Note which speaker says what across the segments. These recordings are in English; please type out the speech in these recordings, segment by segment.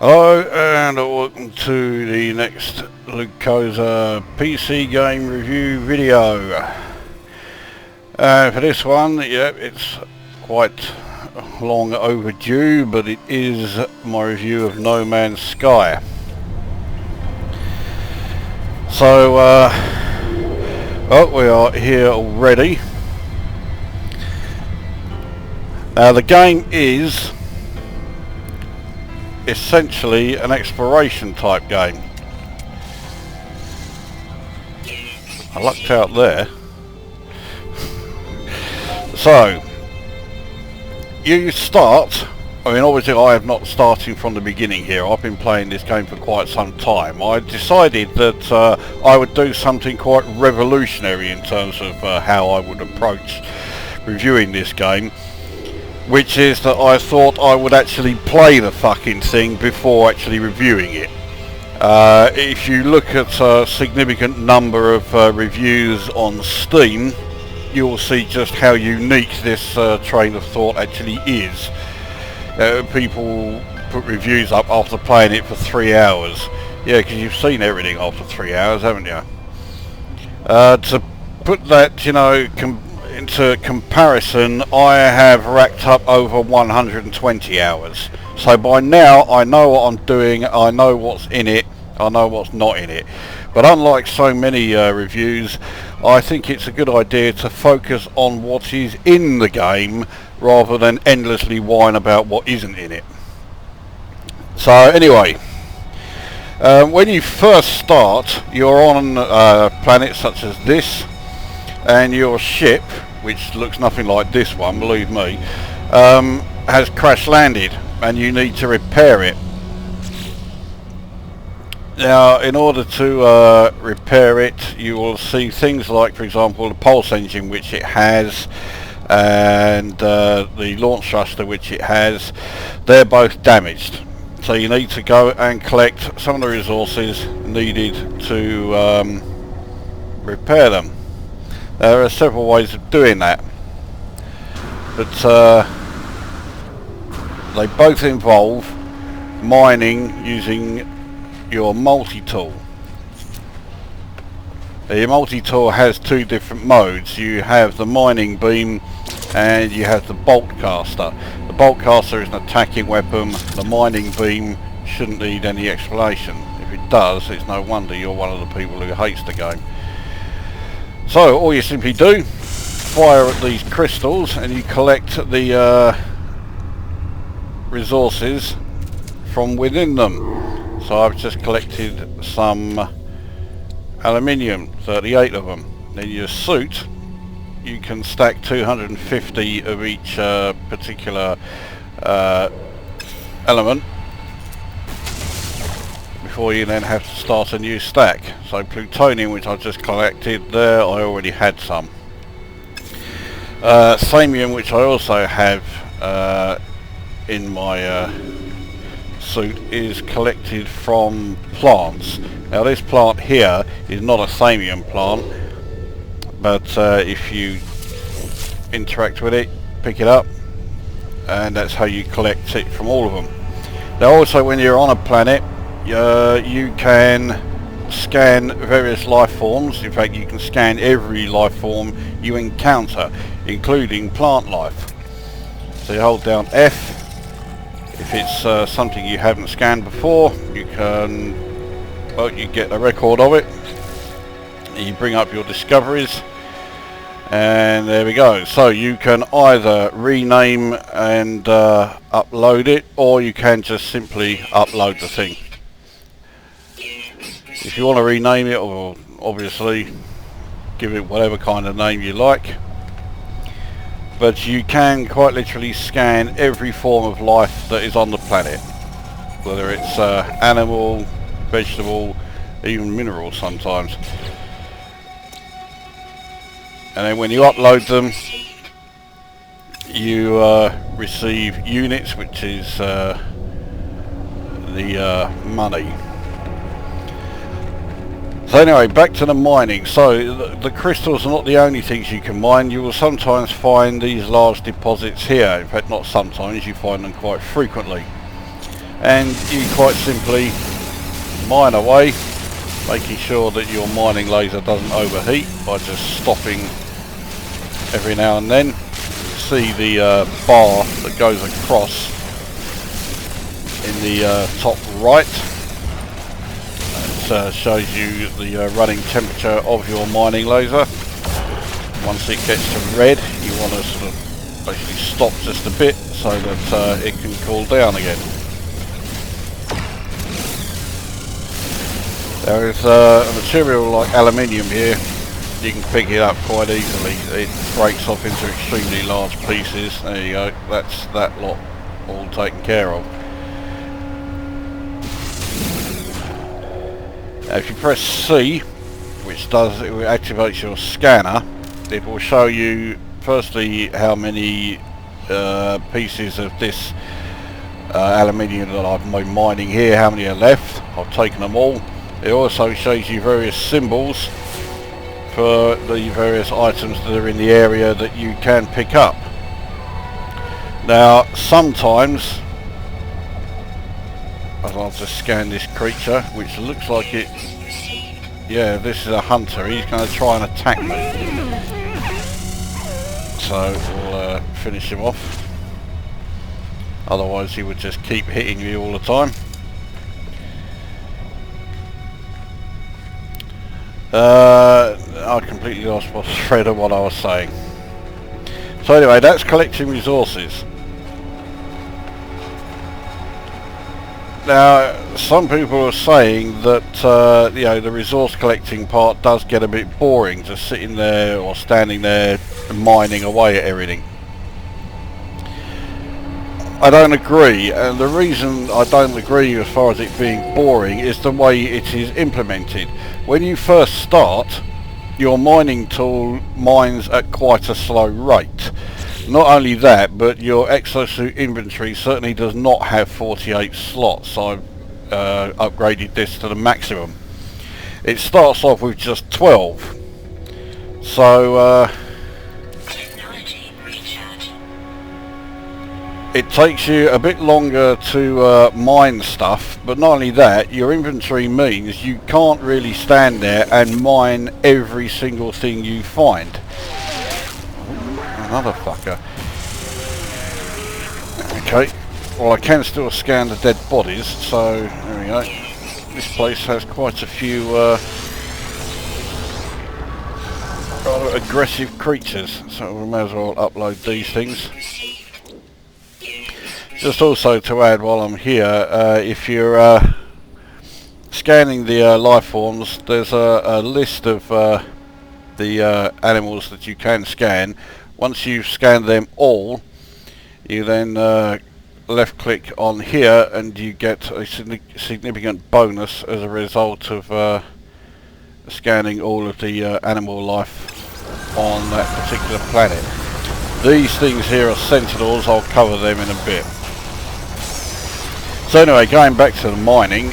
Speaker 1: Hello and welcome to the next Lukozer PC game review video. For this one, it's quite long overdue, but it is my review of No Man's Sky. So, we are here already. Now the game is essentially an exploration type game. I lucked out there. So you start, I mean obviously I am not starting from the beginning here. I've been playing this game for quite some time. I decided that I would do something quite revolutionary in terms of how I would approach reviewing this game, which is that I thought I would actually play the fucking thing before actually reviewing it. If you look at a significant number of reviews on Steam, you will see just how unique this train of thought actually is. People put reviews up after playing it for 3 hours. Yeah, because you've seen everything after 3 hours, haven't you? To put that, you know, into comparison, I have racked up over 120 hours. So by now I know what I'm doing, I know what's in it, I know what's not in it. But unlike so many reviews, I think it's a good idea to focus on what is in the game rather than endlessly whine about what isn't in it. So anyway, when you first start, you're on planets such as this, and your ship, which looks nothing like this one, believe me, has crash landed and you need to repair it. Now in order to repair it, you will see things like, for example, the pulse engine which it has and the launch thruster which it has. They're both damaged, so you need to go and collect some of the resources needed to repair them. There are several ways of doing that, but they both involve mining using your multi-tool. The multi-tool has two different modes. You have the mining beam and you have the bolt caster. The bolt caster is an attacking weapon. The mining beam shouldn't need any explanation. If it does, it's no wonder you're one of the people who hates the game. So all you simply do, fire at these crystals and you collect the resources from within them. So I've just collected some aluminium, 38 of them. In your suit you can stack 250 of each particular element before you then have to start a new stack. So plutonium, which I just collected there, I already had some. Samium, which I also have in my suit, is collected from plants. Now this plant here is not a samium plant, but if you interact with it, pick it up, and that's how you collect it from all of them. Now also, when you're on a planet, you can scan various life forms. In fact, you can scan every life form you encounter, including plant life. So you hold down F. If it's something you haven't scanned before, you can, well, you get a record of it. You bring up your discoveries, and there we go. So you can either rename and upload it, or you can just simply upload the thing. If you want to rename it, or obviously give it whatever kind of name you like, but you can quite literally scan every form of life that is on the planet, whether it's animal, vegetable, even mineral sometimes. And then when you upload them, you receive units, which is the money. So anyway, back to the mining. So the crystals are not the only things you can mine. You will sometimes find these large deposits here. In fact, not sometimes, you find them quite frequently. and you quite simply mine away, making sure that your mining laser doesn't overheat by just stopping every now and then. See the bar that goes across in the top right. It shows you the running temperature of your mining laser. Once it gets to red, you want to sort of basically stop just a bit so that it can cool down again. There is a material like aluminium here. You can pick it up quite easily. It breaks off into extremely large pieces. There you go. That's that lot all taken care of. Now if you press C, which activates your scanner, it will show you firstly how many pieces of this aluminium that I've been mining here, how many are left. I've taken them all. It also shows you various symbols for the various items that are in the area that you can pick up. Now sometimes, I'll just scan this creature, which looks like it, yeah, this is a hunter. He's going to try and attack me, so we'll finish him off, otherwise he would just keep hitting me all the time. I completely lost my thread of what I was saying. So anyway, that's collecting resources. Now, some people are saying that you know, the resource collecting part does get a bit boring, just sitting there or standing there mining away at everything. I don't agree, and the reason I don't agree as far as it being boring is the way it is implemented. When you first start, your mining tool mines at quite a slow rate. Not only that, but your exosuit inventory certainly does not have 48 slots. I've upgraded this to the maximum. It starts off with just 12. So it takes you a bit longer to mine stuff, but not only that, your inventory means you can't really stand there and mine every single thing you find. Another fucker. Okay, well I can still scan the dead bodies, so there we go. This place has quite a few rather aggressive creatures, so we may as well upload these things. Just also to add while I'm here, if you're scanning the life forms, there's a list of the animals that you can scan. Once you've scanned them all, you then left click on here and you get a significant bonus as a result of scanning all of the animal life on that particular planet. These things here are sentinels. I'll cover them in a bit. So anyway, going back to the mining,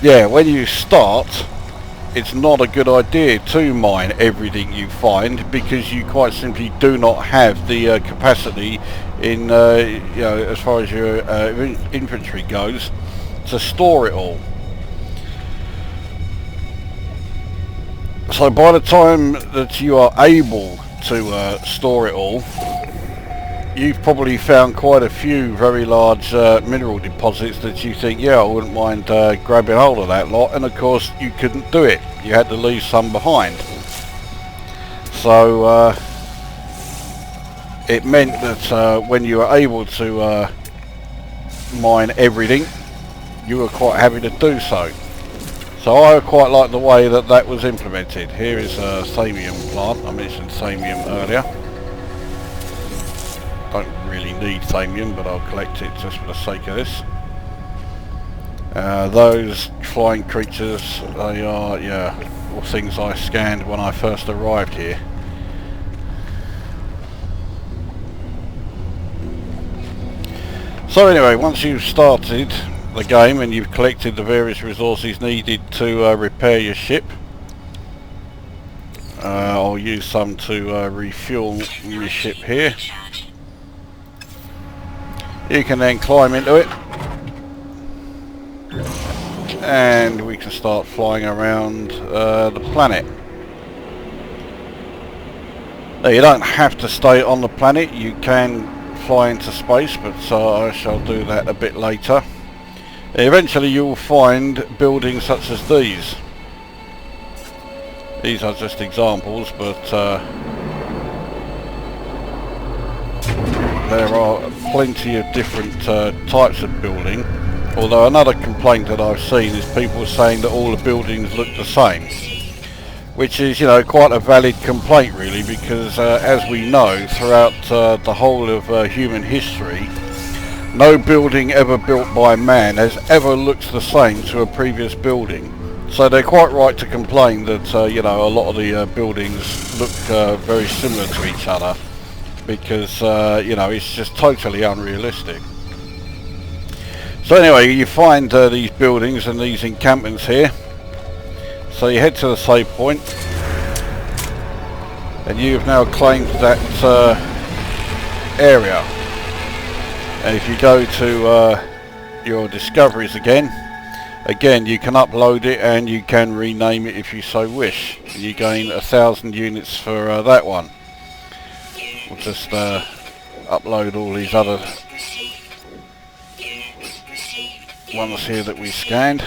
Speaker 1: yeah, when you start, it's not a good idea to mine everything you find, because you quite simply do not have the capacity in, you know, as far as your inventory goes, to store it all. So by the time that you are able to store it all, you've probably found quite a few very large mineral deposits that you think, yeah, I wouldn't mind grabbing hold of that lot, and of course you couldn't do it. You had to leave some behind. So it meant that when you were able to mine everything, you were quite happy to do so. So I quite like the way that that was implemented. Here is a samium plant. I mentioned samium earlier. Don't really need samium, but I'll collect it just for the sake of this. Those flying creatures, they are, yeah, all things I scanned when I first arrived here. So anyway, once you've started the game and you've collected the various resources needed to repair your ship, I'll use some to refuel your ship here. You can then climb into it and we can start flying around the planet. Now, you don't have to stay on the planet, you can fly into space, but I shall do that a bit later. Eventually you'll find buildings such as these. These are just examples, but there are plenty of different types of building. Although another complaint that I've seen is people saying that all the buildings look the same, which is, you know, quite a valid complaint really, because as we know, throughout the whole of human history, no building ever built by man has ever looked the same to a previous building. So they're quite right to complain that you know, a lot of the buildings look very similar to each other, because you know, it's just totally unrealistic. So anyway, you find these buildings and these encampments here. So you head to the save point, and you've now claimed that area. And if you go to your discoveries again, you can upload it and you can rename it if you so wish. You gain 1,000 units for that one. We'll just upload all these other ones here that we scanned.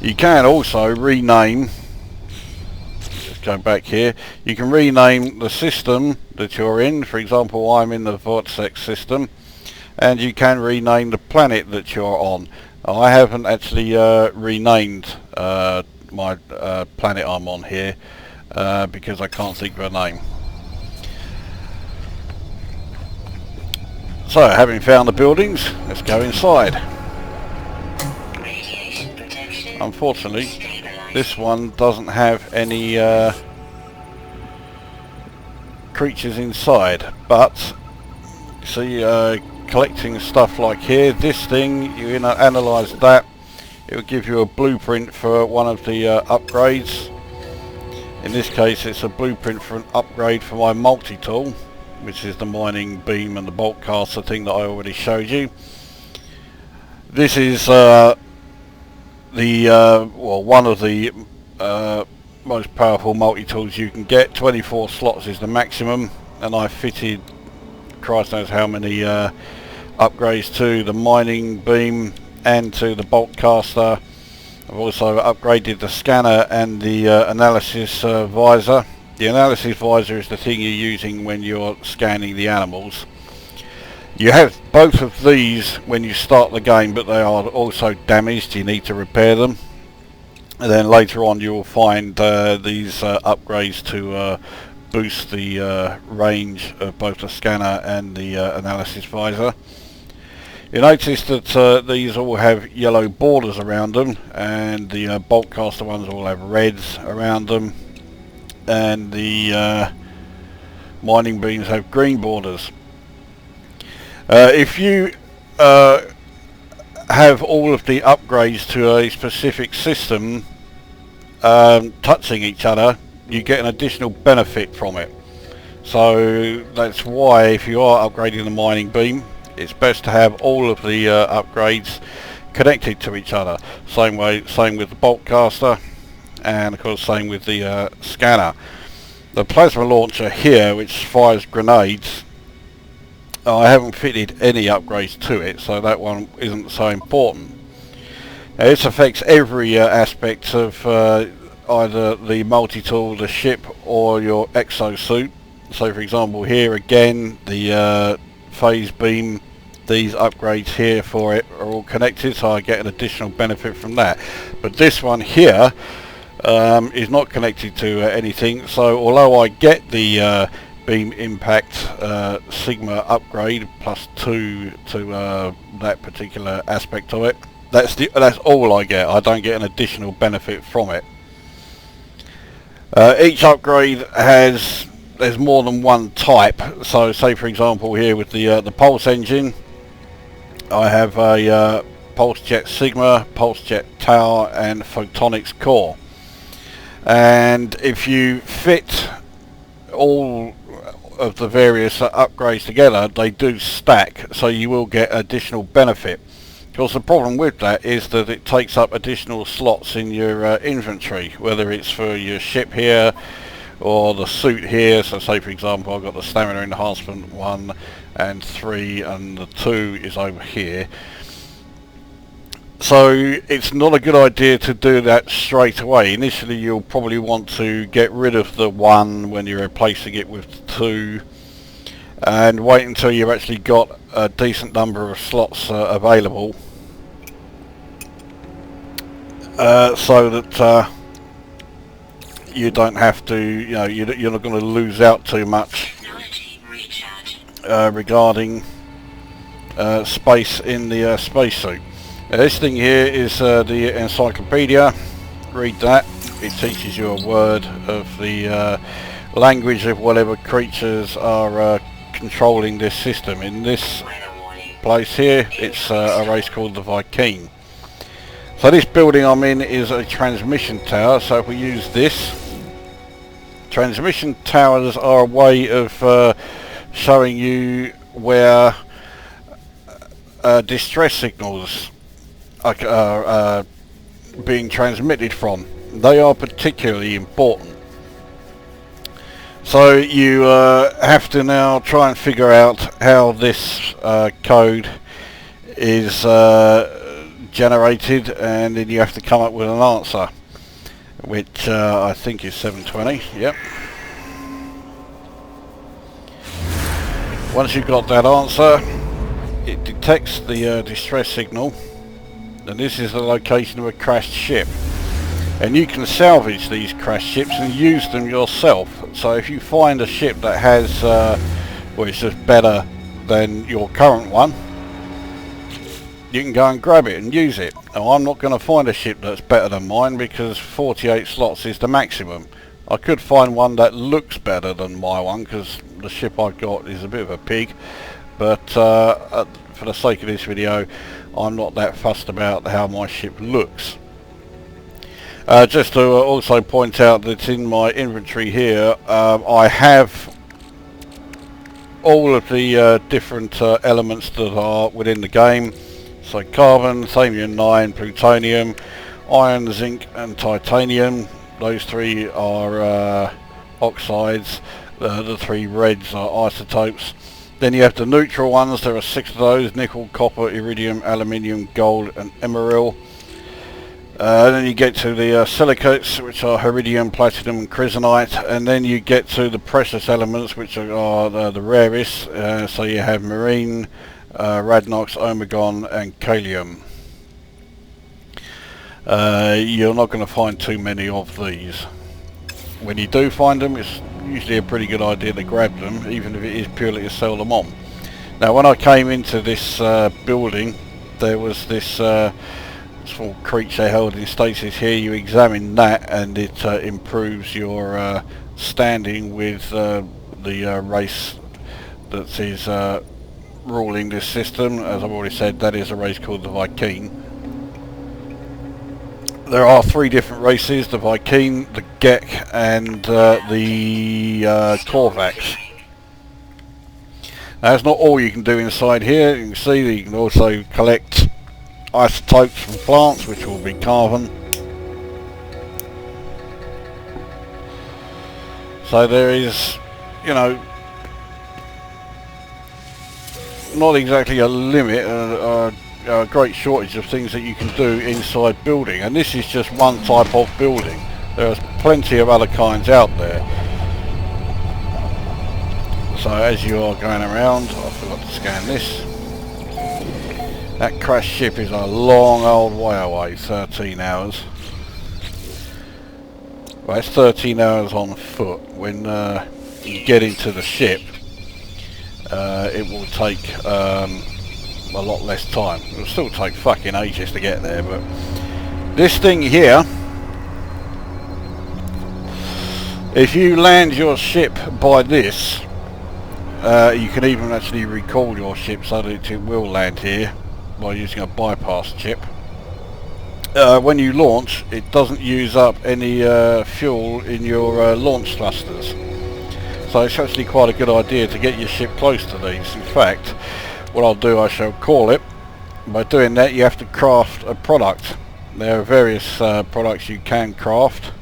Speaker 1: You can also rename, just go back here, you can rename the system that you're in. For example, I'm in the Vortex system, and you can rename the planet that you're on. I haven't actually renamed my planet I'm on here because I can't think of a name. So, having found the buildings, let's go inside. Unfortunately, this one doesn't have any creatures inside, but see, collecting stuff like here, this thing, you analyse that, it will give you a blueprint for one of the upgrades. In this case, it's a blueprint for an upgrade for my multi-tool, which is the mining beam and the bolt caster thing that I already showed you. This is well, one of the most powerful multi-tools you can get. 24 slots is the maximum, and I fitted Christ knows how many upgrades to the mining beam and to the bolt caster. I've also upgraded the scanner and the analysis visor. The analysis visor is the thing you're using when you're scanning the animals. You have both of these when you start the game, but they are also damaged. You need to repair them. And then later on you will find these upgrades to boost the range of both the scanner and the analysis visor. You notice that these all have yellow borders around them, and the bolt caster ones all have reds around them, and the mining beams have green borders. If you have all of the upgrades to a specific system touching each other, you get an additional benefit from it. So that's why if you are upgrading the mining beam, it's best to have all of the upgrades connected to each other. Same with the bolt caster, and of course same with the scanner. The plasma launcher here, which fires grenades, I haven't fitted any upgrades to it, so that one isn't so important. Now, this affects every aspect of either the multi-tool, the ship, or your exosuit. So for example here again, the phase beam, these upgrades here for it are all connected, so I get an additional benefit from that. But this one here is not connected to anything, so although I get the beam impact sigma upgrade +2 to that particular aspect of it, that's all I get. I don't get an additional benefit from it. Each upgrade there's more than one type. So say for example here with the pulse engine, I have a pulse jet sigma, pulse jet tower, and photonics core. And if you fit all of the various upgrades together, they do stack, so you will get additional benefit. Because the problem with that is that it takes up additional slots in your inventory, whether it's for your ship here or the suit here. So say for example I've got the stamina enhancement 1 and 3 and the 2 is over here. So it's not a good idea to do that straight away. Initially you'll probably want to get rid of the 1 when you're replacing it with the 2 and wait until you've actually got a decent number of slots available, so that you don't have to, you know, you're not going to lose out too much regarding space in the spacesuit. This thing here is the encyclopedia. Read that. It teaches you a word of the language of whatever creatures are controlling this system. In this place here, it's a race called the Viking. So this building I'm in is a transmission tower. So if we use this, transmission towers are a way of showing you where distress signals are being transmitted from. They are particularly important. So you have to now try and figure out how this code is generated, and then you have to come up with an answer, which I think is 720. Yep. Once you've got that answer, it detects the distress signal, and this is the location of a crashed ship. And you can salvage these crashed ships and use them yourself. So if you find a ship that has, well, it's just better than your current one, you can go and grab it and use it. Now I'm not going to find a ship that's better than mine because 48 slots is the maximum. I could find one that looks better than my one because the ship I've got is a bit of a pig. But for the sake of this video, I'm not that fussed about how my ship looks. Just to also point out that in my inventory here, I have all of the different elements that are within the game. So carbon, thamium-9, plutonium, iron, zinc and titanium. Those 3 are oxides. The 3 reds are isotopes. Then you have the neutral ones. There are 6 of those: nickel, copper, iridium, aluminium, gold and emerald. Then you get to the silicates, which are iridium, platinum and chrysonite, and then you get to the precious elements, which are the rarest. So you have marine, radnox, omegon and kalium. You're not going to find too many of these. When you do find them, it's usually a pretty good idea to grab them, even if it is purely to sell them on. Now when I came into this building, there was this small creature held in stasis here. You examine that and it improves your standing with the race that is ruling this system. As I've already said, that is a race called the Viking. There are 3 different races: the Viking, the Gek and the Korvax. Now, that's not all you can do inside here. You can see that you can also collect isotopes from plants, which will be carbon. So there is, you know, not exactly a limit, a great shortage of things that you can do inside building, and this is just one type of building. There's plenty of other kinds out there. So as you are going around, I forgot to scan this. That crashed ship is a long old way away, 13 hours. Well, it's 13 hours on foot. When you get into the ship, it will take a lot less time. It will still take fucking ages to get there, but this thing here, if you land your ship by this, you can even actually recall your ship so that it will land here by using a bypass chip. When you launch, it doesn't use up any fuel in your launch thrusters, so it's actually quite a good idea to get your ship close to these. In fact, what I'll do, I shall call it By doing that you have to craft a product. There are various products you can craft.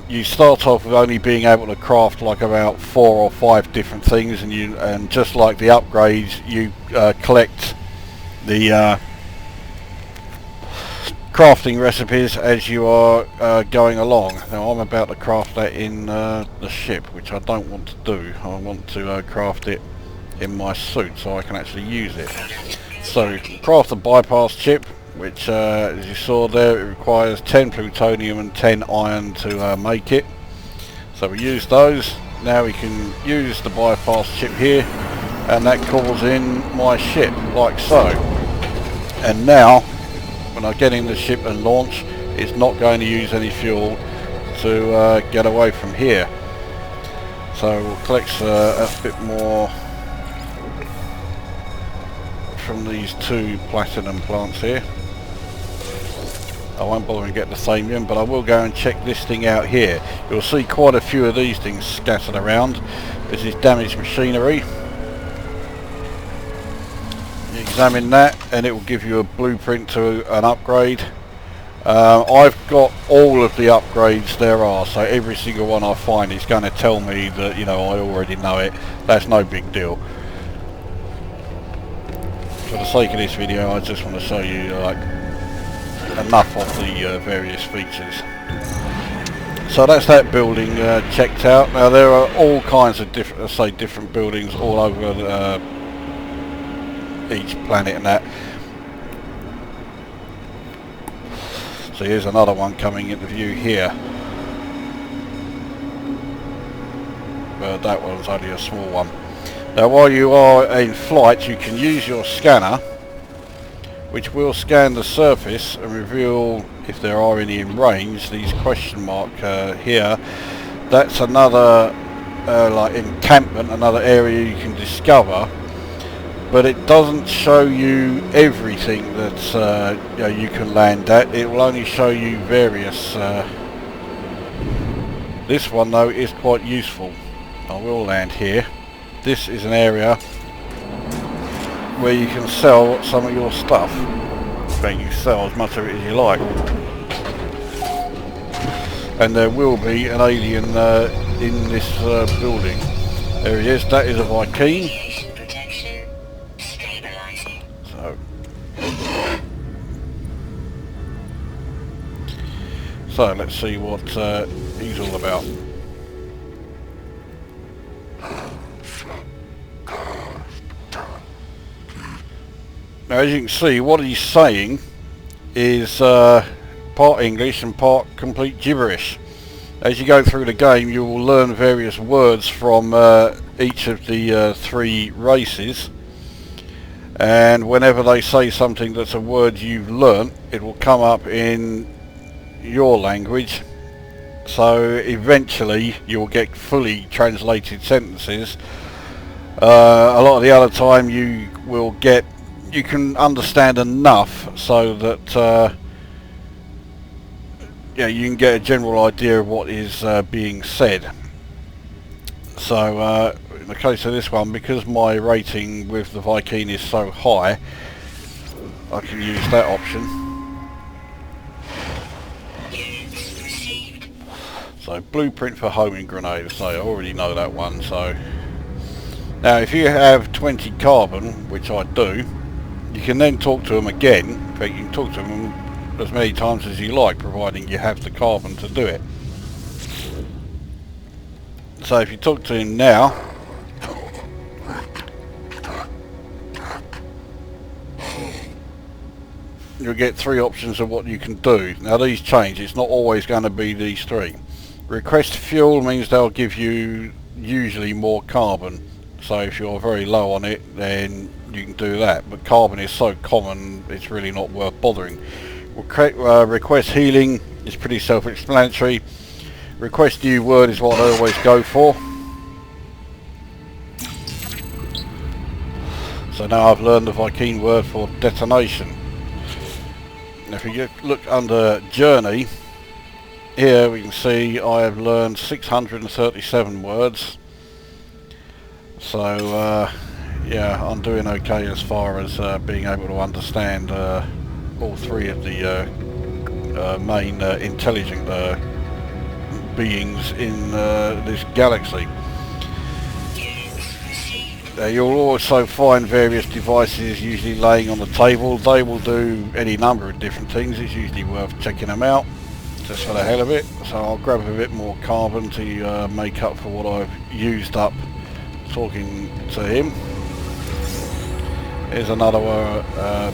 Speaker 1: You start off with only being able to craft like about 4 or 5 different things, and just like the upgrades, you collect the crafting recipes as you are going along. Now I'm about to craft that in the ship, which I don't want to do. I want to craft it in my suit so I can actually use it. So craft a bypass chip, which as you saw there, it requires 10 plutonium and 10 iron to make it. So we use those. Now we can use the bypass chip here, and that calls in my ship like so. And now when I get in the ship and launch, it's not going to use any fuel to get away from here. So we'll collect a bit more from these 2 platinum plants here. I won't bother and get the thamium, but I will go and check this thing out here. You'll see quite a few of these things scattered around. This is damaged machinery. You examine that and it will give you a blueprint to an upgrade. I've got all of the upgrades there are, so every single one I find is going to tell me that, you know, I already know it. That's no big deal. For the sake of this video, I just want to show you like enough of the various features. So that's that building checked out. Now there are all kinds of different buildings all over each planet and that. So here's another one coming into view here, but that one's only a small one. Now while you are in flight, you can use your scanner, which will scan the surface and reveal if there are any in range. These question mark here, that's another like encampment, another area you can discover, but it doesn't show you everything that you know, you can land at. It will only show you various. This one though is quite useful. I will land here. This is an area where you can sell some of your stuff. In fact, you sell as much of it as you like. And there will be an alien in this building. There he is. That is a Viking. So let's see what he's all about. Now as you can see, what he's saying is part English and part complete gibberish. As you go through the game, you will learn various words from each of the 3 races, and whenever they say something that's a word you've learnt, it will come up in your language. So eventually you'll get fully translated sentences. A lot of the other time you can understand enough so that yeah, you can get a general idea of what is being said. So in the case of this one, because my rating with the Viking is so high, I can use that option. So blueprint for homing grenades, so I already know that one. So now if you have 20 carbon, which I do, you can then talk to them again. In fact, you can talk to them as many times as you like, providing you have the carbon to do it. So if you talk to him now, you'll get 3 options of what you can do. Now these change, it's not always going to be these 3. Request fuel means they'll give you usually more carbon, so if you're very low on it then you can do that, but carbon is so common it's really not worth bothering. Request healing is pretty self-explanatory. Request new word is what I always go for. So now I've learned the Viking word for detonation. Now if you look under journey, here we can see I have learned 637 words. So yeah, I'm doing okay as far as being able to understand all three of the main intelligent beings in this galaxy. You'll also find various devices usually laying on the table. They will do any number of different things. It's usually worth checking them out just for the hell of it. So I'll grab a bit more carbon to make up for what I've used up talking to him. Here's another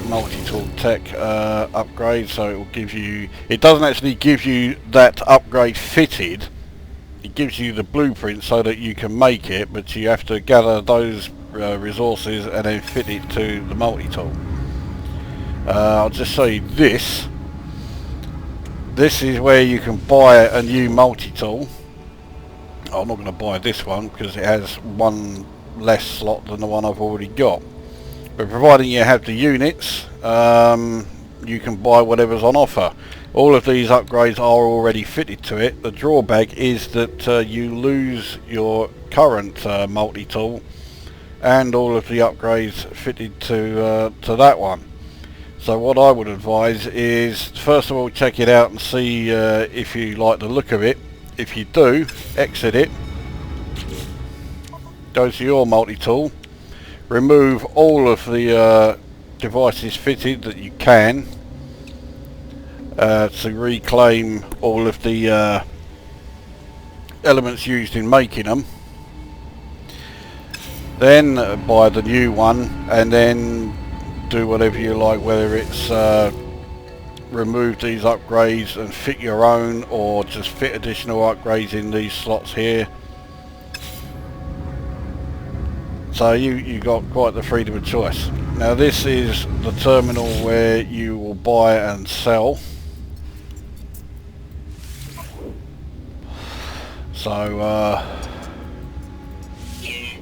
Speaker 1: multi-tool tech upgrade, so it will give you, it doesn't actually give you that upgrade fitted, it gives you the blueprint so that you can make it, but you have to gather those resources and then fit it to the multi-tool. I'll just show you this. This is where you can buy a new multi-tool. I'm not going to buy this one because it has one less slot than the one I've already got. But providing you have the units, you can buy whatever's on offer. All of these upgrades are already fitted to it. The drawback is that you lose your current multi-tool and all of the upgrades fitted to that one. So what I would advise is, first of all, check it out and see if you like the look of it. If you do, exit it, go to your multi-tool, remove all of the devices fitted that you can to reclaim all of the elements used in making them. Then buy the new one and then do whatever you like, whether it's remove these upgrades and fit your own, or just fit additional upgrades in these slots here. So you got quite the freedom of choice. Now this is the terminal where you will buy and sell. So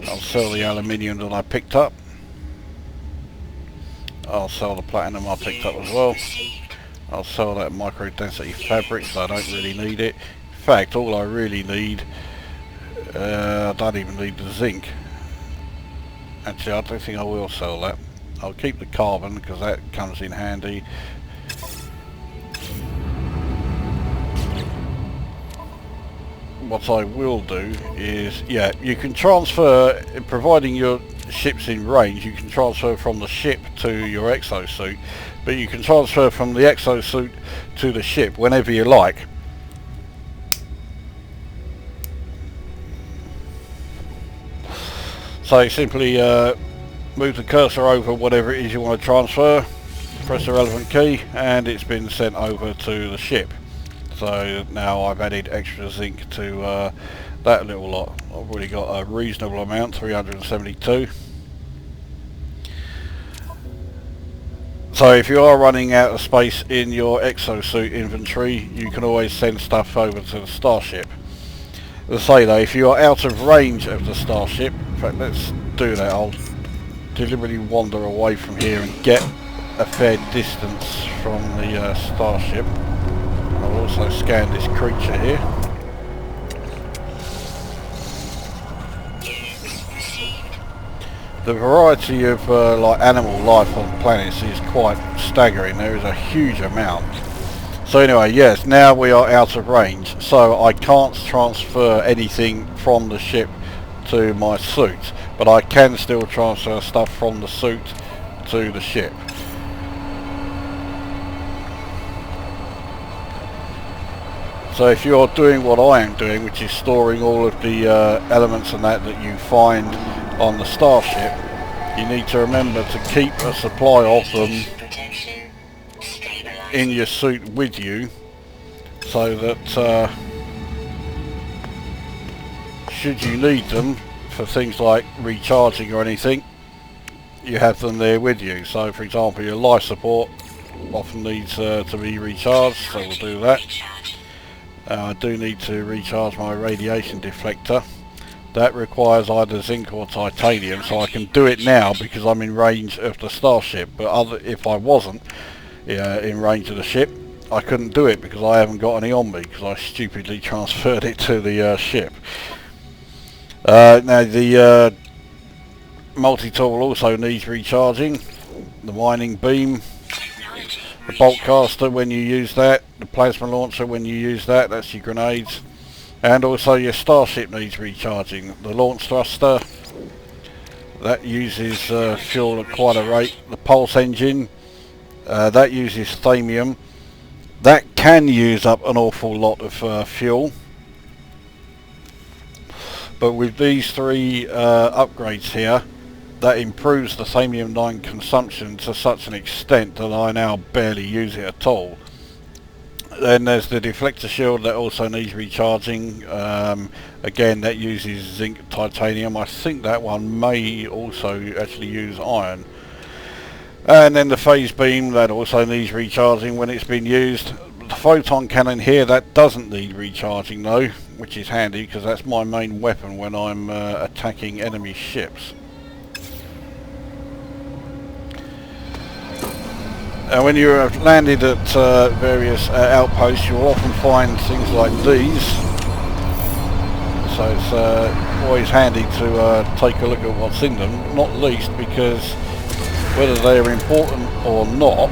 Speaker 1: I'll sell the aluminium that I picked up. I'll sell the platinum I picked up as well. I'll sell that micro density fabric, so I don't really need it. In fact, all I really need, I don't even need the zinc. Actually, I don't think I will sell that. I'll keep the carbon because that comes in handy. What I will do is, yeah, you can transfer, providing your ship's in range, you can transfer from the ship to your exosuit, but you can transfer from the exosuit to the ship whenever you like. So simply move the cursor over whatever it is you want to transfer, press the relevant key, and it's been sent over to the ship. So now I've added extra zinc to that little lot. I've already got a reasonable amount, 372. So if you are running out of space in your exosuit inventory, you can always send stuff over to the starship. As I say though, if you are out of range of the starship, in fact let's do that, I'll deliberately wander away from here and get a fair distance from the starship. I'll also scan this creature here. The variety of like animal life on planets is quite staggering. There is a huge amount. So anyway, yes, now we are out of range, so I can't transfer anything from the ship to my suit, but I can still transfer stuff from the suit to the ship. So if you're doing what I am doing, which is storing all of the elements and that you find on the starship, you need to remember to keep a supply of them in your suit with you, so that should you need them for things like recharging or anything, you have them there with you. So for example, your life support often needs to be recharged, so we'll do that. I do need to recharge my radiation deflector. That requires either zinc or titanium, so I can do it now because I'm in range of the starship, but if I wasn't in range of the ship, I couldn't do it because I haven't got any on me because I stupidly transferred it to the ship. Now the multi-tool also needs recharging. The mining beam, the bolt caster when you use that, the plasma launcher when you use that, that's your grenades. And also your starship needs recharging. The launch thruster, that uses fuel at quite a rate. The pulse engine, that uses thamium. That can use up an awful lot of fuel. But with these three upgrades here, that improves the thamium-9 consumption to such an extent that I now barely use it at all. Then there's the deflector shield that also needs recharging. Again, that uses zinc titanium. I think that one may also actually use iron. And then the phase beam, that also needs recharging when it's been used. The photon cannon here, that doesn't need recharging though, which is handy because that's my main weapon when I'm attacking enemy ships. When you have landed at various outposts, you'll often find things like these. So it's always handy to take a look at what's in them, not least because whether they're important or not,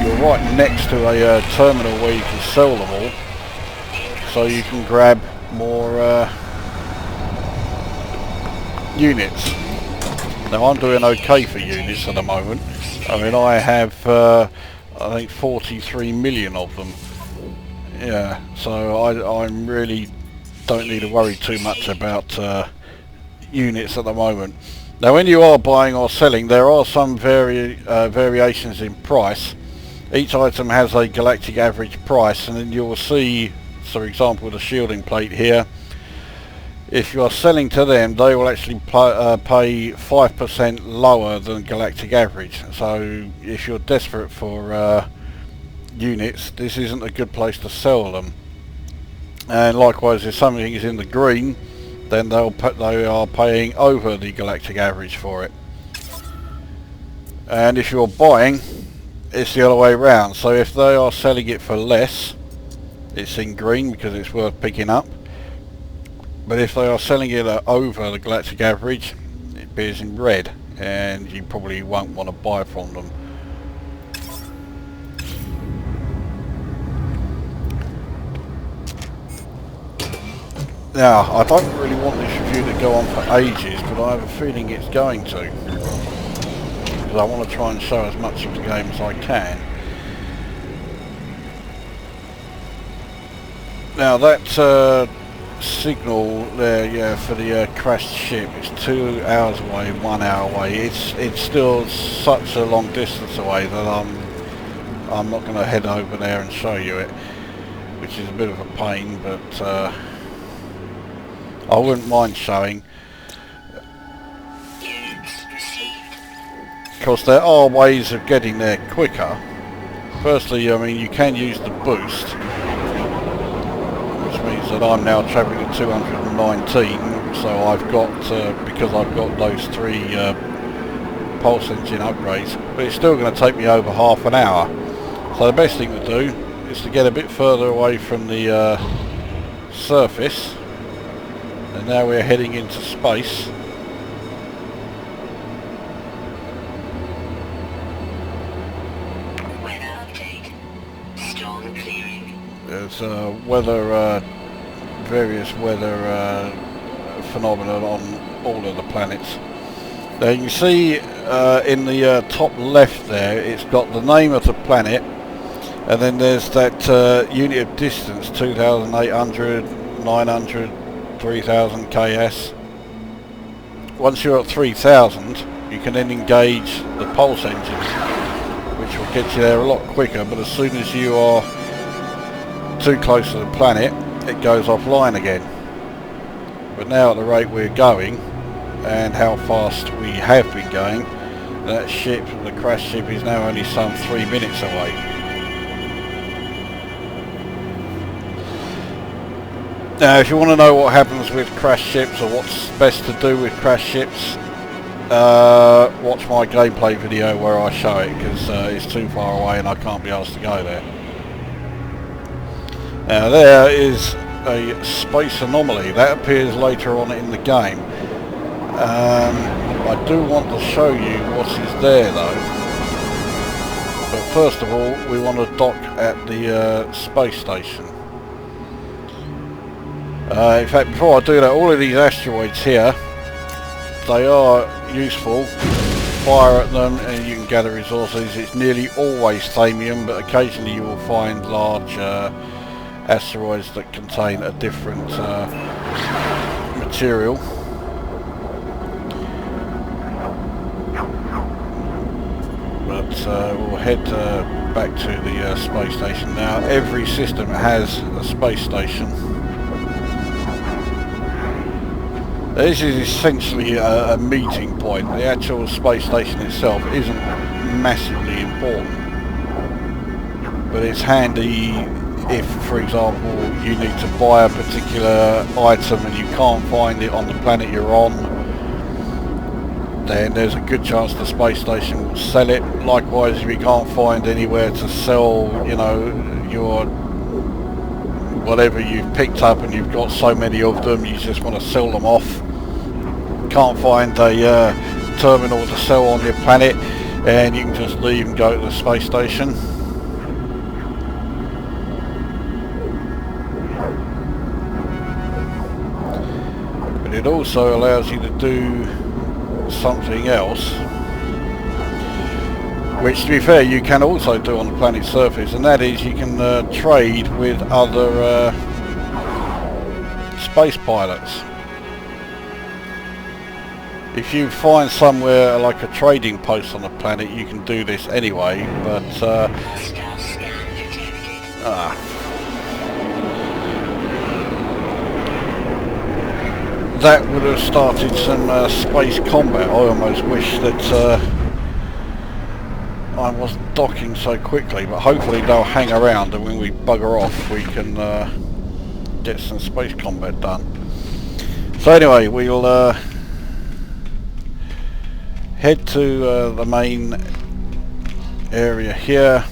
Speaker 1: you're right next to a terminal where you can sell them all, so you can grab more units. Now I'm doing okay for units at the moment. I mean, I have I think 43 million of them. Yeah, so I really don't need to worry too much about units at the moment. Now when you are buying or selling, there are some variations in price. Each item has a galactic average price, and then you will see, for example, the shielding plate here. If you are selling to them, they will actually pay 5% lower than galactic average. So if you're desperate for units, this isn't a good place to sell them. And likewise, if something is in the green, then they are paying over the galactic average for it. And if you're buying, it's the other way around. So if they are selling it for less, it's in green because it's worth picking up. But if they are selling it over the galactic average, it appears in red, and you probably won't want to buy from them. Now, I don't really want this review to go on for ages, but I have a feeling it's going to. Because I want to try and show as much of the game as I can. Now that signal there, yeah, for the crashed ship, it's 2 hours away, 1 hour away. It's still such a long distance away that I'm not going to head over there and show you it, which is a bit of a pain, but I wouldn't mind showing. Of course, there are ways of getting there quicker. Firstly, I mean, you can use the boost, which means that I'm now travelling at 219, so I've got, because I've got those 3 pulse engine upgrades, but it's still going to take me over half an hour. So the best thing to do is to get a bit further away from the surface, and now we're heading into space. There's various weather phenomena on all of the planets. Now you can see in the top left there, it's got the name of the planet, and then there's that unit of distance, 2,800, 900, 3,000 KS. Once you're at 3,000, you can then engage the pulse engines, which will get you there a lot quicker, but as soon as you are too close to the planet, it goes offline again. But now at the rate we're going and how fast we have been going, that ship, the crash ship, is now only some 3 minutes away. Now if you want to know what happens with crash ships or what's best to do with crash ships, watch my gameplay video where I show it, because it's too far away and I can't be asked to go there. Now there is a space anomaly that appears later on in the game. I do want to show you what is there though. But first of all, we want to dock at the space station. In fact, before I do that, all of these asteroids here, they are useful. Fire at them and you can gather resources. It's nearly always thamium, but occasionally you will find large asteroids that contain a different material. But we'll head back to the space station now. Every system has a space station. This is essentially a meeting point. The actual space station itself isn't massively important, but it's handy if, for example, you need to buy a particular item and you can't find it on the planet you're on. Then there's a good chance the space station will sell it. Likewise, if you can't find anywhere to sell, you know, your whatever you've picked up and you've got so many of them, you just want to sell them off. Can't find a terminal to sell on your planet, and you can just leave and go to the space station. But it also allows you to do something else, which to be fair you can also do on the planet's surface, and that is you can trade with other space pilots. If you find somewhere like a trading post on the planet, you can do this anyway, but that would have started some space combat. I almost wish that I wasn't docking so quickly, but hopefully they'll hang around and when we bugger off we can get some space combat done. So anyway, we'll head to the main area here.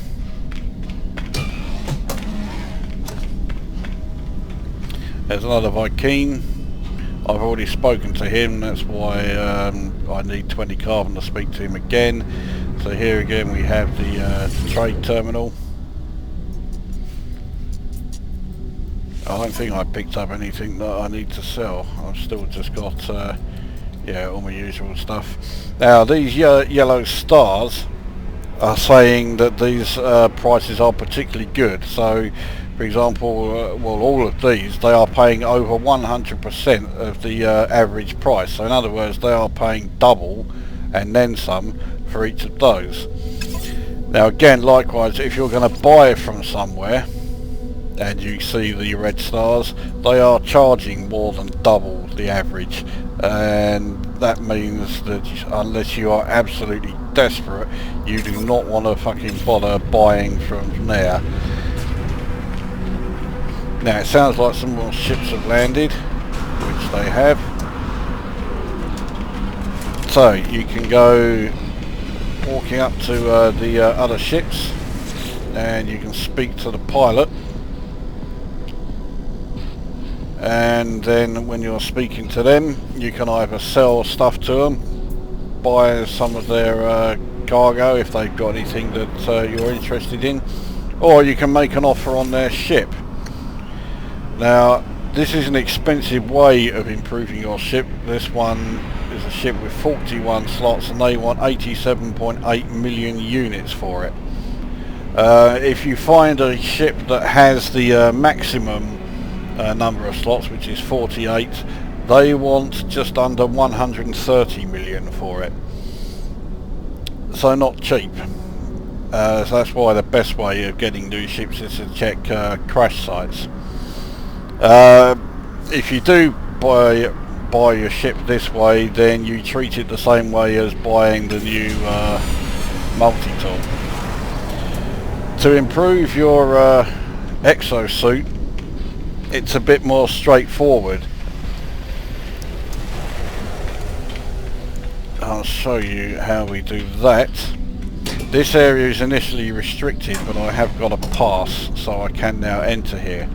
Speaker 1: There's another Viking. I've already spoken to him, that's why I need 20 carbon to speak to him again. So here again we have the trade terminal. I don't think I picked up anything that I need to sell. I've still just got yeah, all my usual stuff. Now these yellow stars are saying that these prices are particularly good. So for example, well, all of these, they are paying over 100% of the average price. So in other words, they are paying double and then some for each of those. Now again, likewise, if you're going to buy from somewhere and you see the red stars, they are charging more than double the average, and that means that unless you are absolutely desperate, you do not want to fucking bother buying from there. Now it sounds like some more ships have landed, which they have. So you can go walking up to the other ships and you can speak to the pilot, and then when you're speaking to them you can either sell stuff to them, buy some of their cargo if they've got anything that you're interested in, or you can make an offer on their ship. Now this is an expensive way of improving your ship. This one is a ship with 41 slots and they want 87.8 million units for it. If you find a ship that has the maximum number of slots, which is 48, they want just under 130 million for it. So not cheap. So that's why the best way of getting new ships is to check crash sites. If you do buy your ship this way, then you treat it the same way as buying the new multi-tool. To improve your exosuit, it's a bit more straightforward. I'll show you how we do that. This area is initially restricted, but I have got a pass, so I can now enter here.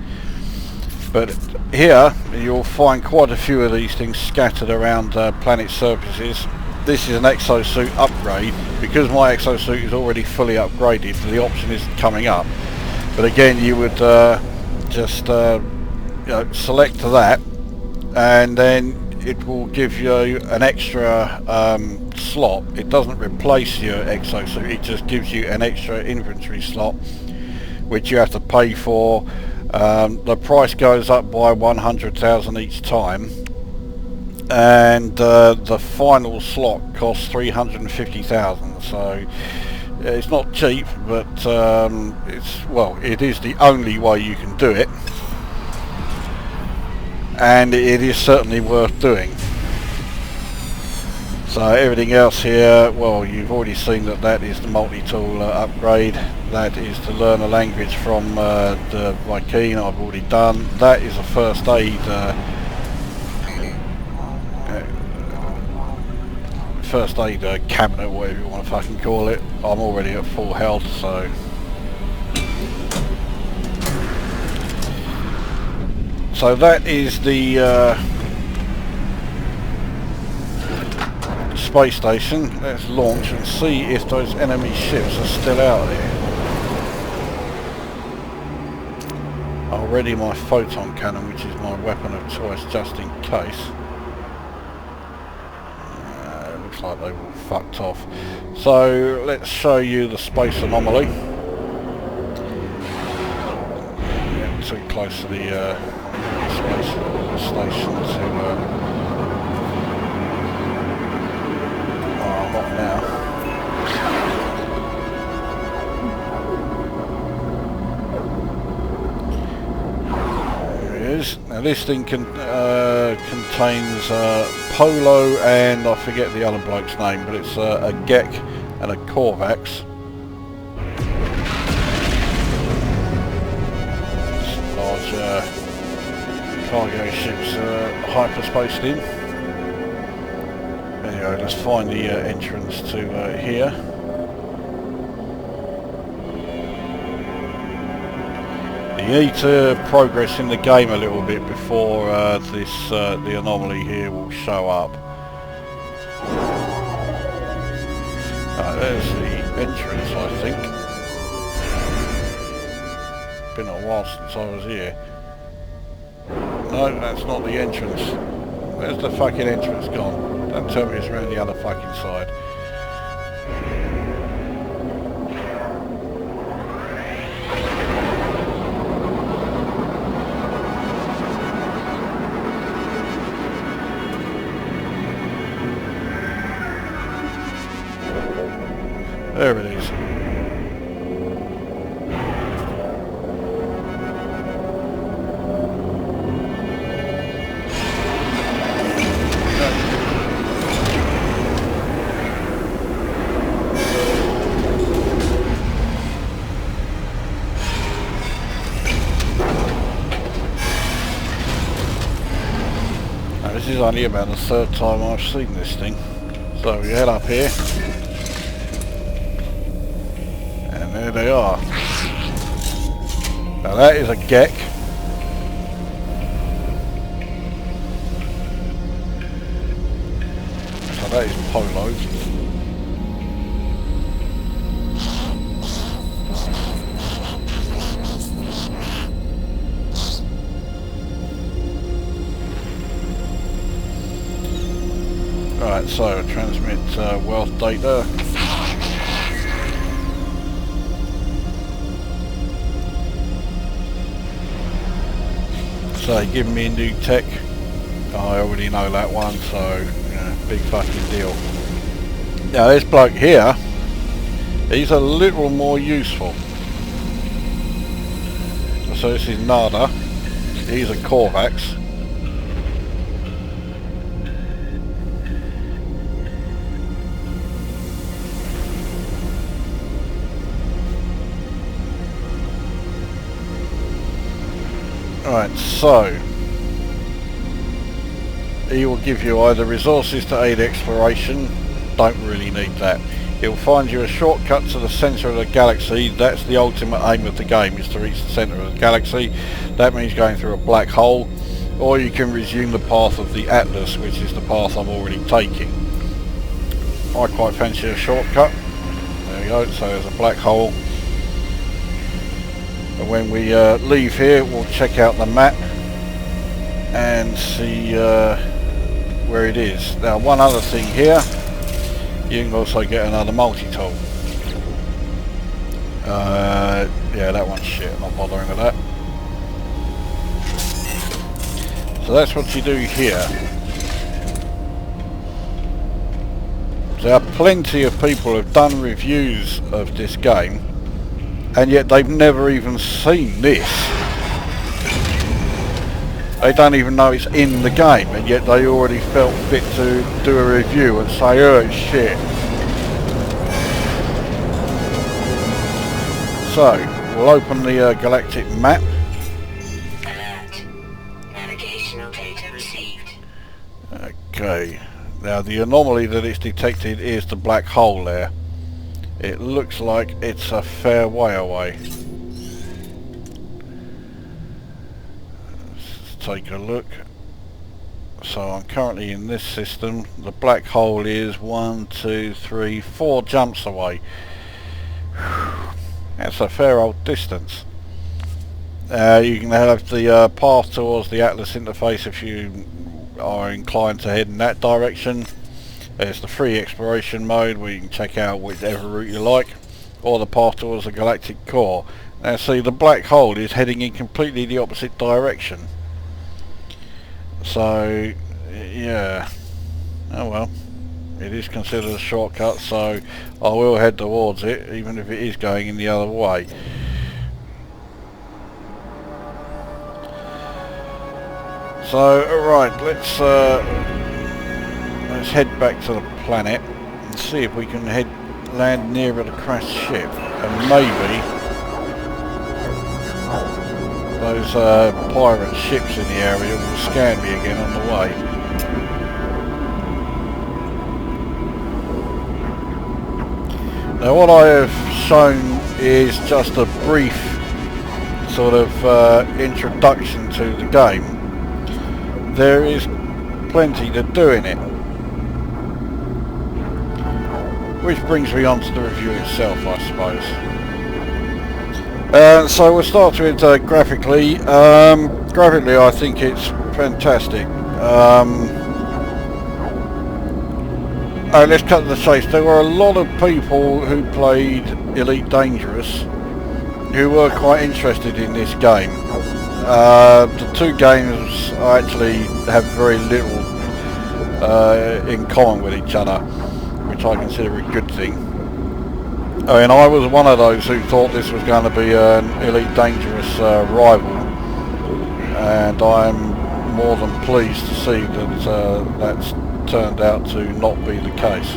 Speaker 1: But here you'll find quite a few of these things scattered around planet surfaces. this is an exosuit upgrade. Because my exosuit is already fully upgraded, the option is coming up. But again, you would just select that, and then it will give you an extra slot. It doesn't replace your exosuit, it just gives you an extra inventory slot which you have to pay for. The price goes up by 100,000 each time, and the final slot costs 350,000. So it's not cheap, but it is the only way you can do it, and it is certainly worth doing. So everything else here, well, you've already seen that is the multi-tool upgrade. That is to learn a language from the Viking. I've already done. That is a first aid cabinet, whatever you want to fucking call it. I'm already at full health, so that is the space station. Let's launch and see if those enemy ships are still out there. I'll ready my photon cannon, which is my weapon of choice just in case. It looks like they've all fucked off. So let's show you the space anomaly. Yeah, too close to the space station to I'm off now. There it is. Now this thing contains Polo and I forget the other bloke's name, but it's a Gek and a Korvax. Some large cargo ships hyperspaced in. Anyway, let's find the entrance to here. You need to progress in the game a little bit before the anomaly here will show up. There's the entrance, I think. Been a while since I was here. No, that's not the entrance. Where's the fucking entrance gone? Don't tell me it's around the other fucking side. There it is. This is only about the third time I've seen this thing. So we head up here. And there they are. Now that is a Gek. So that is Polo. Right, so transmit wealth data. So giving me a new tech. I already know that one, so yeah, big fucking deal. Now this bloke here, he's a little more useful. So this is Nada. He's a Korvax. Right, so he will give you either resources to aid exploration, don't really need that. He'll find you a shortcut to the centre of the galaxy. That's the ultimate aim of the game, is to reach the centre of the galaxy. That means going through a black hole, or you can resume the path of the Atlas, which is the path I'm already taking. I quite fancy a shortcut. There we go, so there's a black hole. And when we leave here, we'll check out the map and see where it is. Now, one other thing here, you can also get another multi-tool. Yeah, that one's shit, I'm not bothering with that. So that's what you do here. There are plenty of people who have done reviews of this game, and yet they've never even seen this. They don't even know it's in the game, and yet they already felt fit to do a review and say, oh, it's shit. So, we'll open the galactic map.
Speaker 2: Alert. Navigational data received.
Speaker 1: Okay. Now the anomaly that it's detected is the black hole there. It looks like it's a fair way away. Let's take a look. So I'm currently in this system. The black hole is 1, 2, 3, 4 jumps away. That's a fair old distance. You can have the path towards the Atlas interface if you are inclined to head in that direction. There's the free exploration mode where you can check out whichever route you like, or the path towards the galactic core. Now see, the black hole is heading in completely the opposite direction. So yeah, oh well, it is considered a shortcut, so I will head towards it even if it is going in the other way. So, alright, let's head back to the planet and see if we can land nearer the crashed ship, and maybe those pirate ships in the area will scan me again on the way. Now what I have shown is just a brief sort of introduction to the game. There is plenty to do in it. Which brings me on to the review itself, I suppose. So we'll start with graphically. Graphically I think it's fantastic. Let's cut to the chase. There were a lot of people who played Elite Dangerous who were quite interested in this game. The two games actually have very little in common with each other, which I consider a good thing. I mean, I was one of those who thought this was going to be an Elite Dangerous rival, and I'm more than pleased to see that that's turned out to not be the case.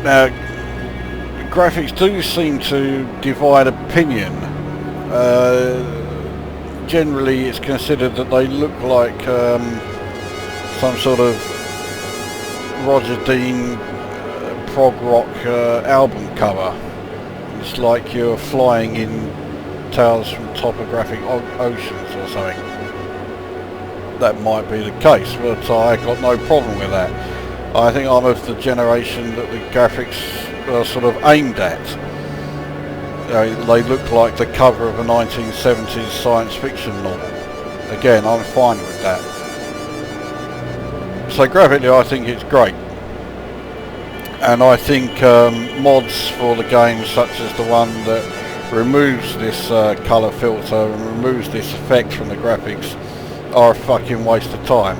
Speaker 1: Now, graphics do seem to divide opinion. Generally it's considered that they look like some sort of Roger Dean prog rock album cover. It's like you're flying in Tales from Topographic Oceans or something. That might be the case, but I got no problem with that. I think I'm of the generation that the graphics are sort of aimed at. They look like the cover of a 1970s science fiction novel. Again, I'm fine with that. So graphically I think it's great. And I think mods for the game, such as the one that removes this colour filter and removes this effect from the graphics, are a fucking waste of time.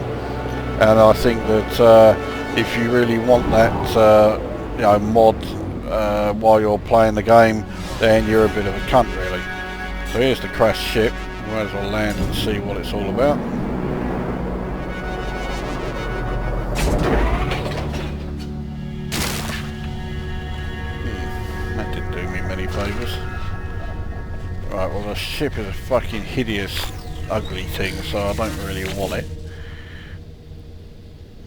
Speaker 1: And I think that if you really want that mod while you're playing the game, then you're a bit of a cunt really. So here's the crashed ship. Might as well land and see what it's all about. That didn't do me many favours. Right, well the ship is a fucking hideous, ugly thing, so I don't really want it.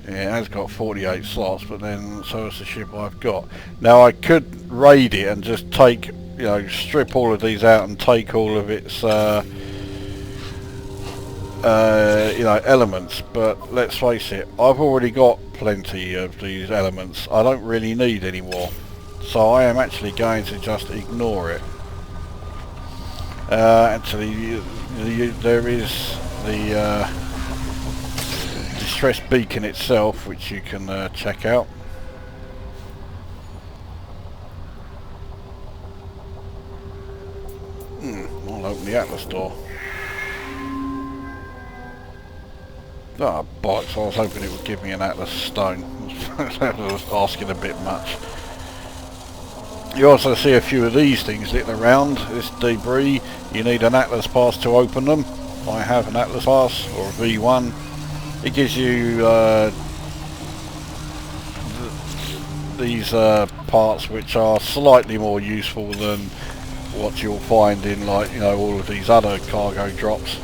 Speaker 1: Yeah, it has got 48 slots, but then so is the ship I've got. Now I could raid it and just take, you know, strip all of these out and take all of its you know, elements. But let's face it, I've already got plenty of these elements. I don't really need any more, so I am actually going to just ignore it. Actually, there is the distress beacon itself, which you can check out. I'll open the Atlas door. Ah, bollocks, I was hoping it would give me an Atlas stone. I was asking a bit much. You also see a few of these things little around, this debris. You need an Atlas pass to open them. I have an Atlas pass, or a V1. It gives you these parts which are slightly more useful than what you'll find in, like, you know, all of these other cargo drops.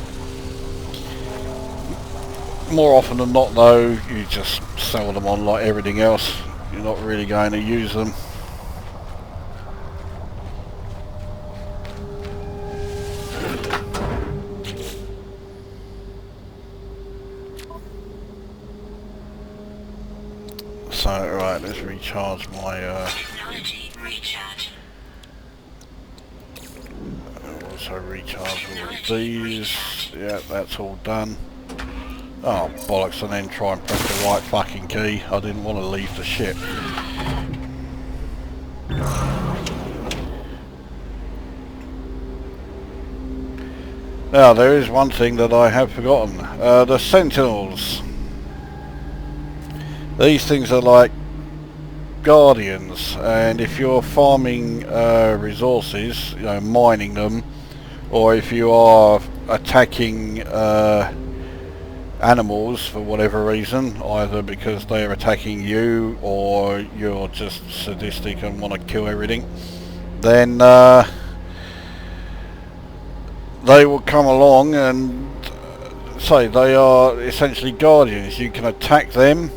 Speaker 1: More often than not though, you just sell them on like everything else. You're not really going to use them. So, right, let's recharge my
Speaker 2: Technology recharge.
Speaker 1: also recharge all of these. Yeah, that's all done. Oh, bollocks, and then try and press the right fucking key. I didn't want to leave the ship. Now, there is one thing that I have forgotten. The Sentinels. These things are like guardians, and if you're farming resources, you know, mining them, or if you are attacking animals for whatever reason, either because they are attacking you or you're just sadistic and want to kill everything, then they will come along and say they are essentially guardians. You can attack them.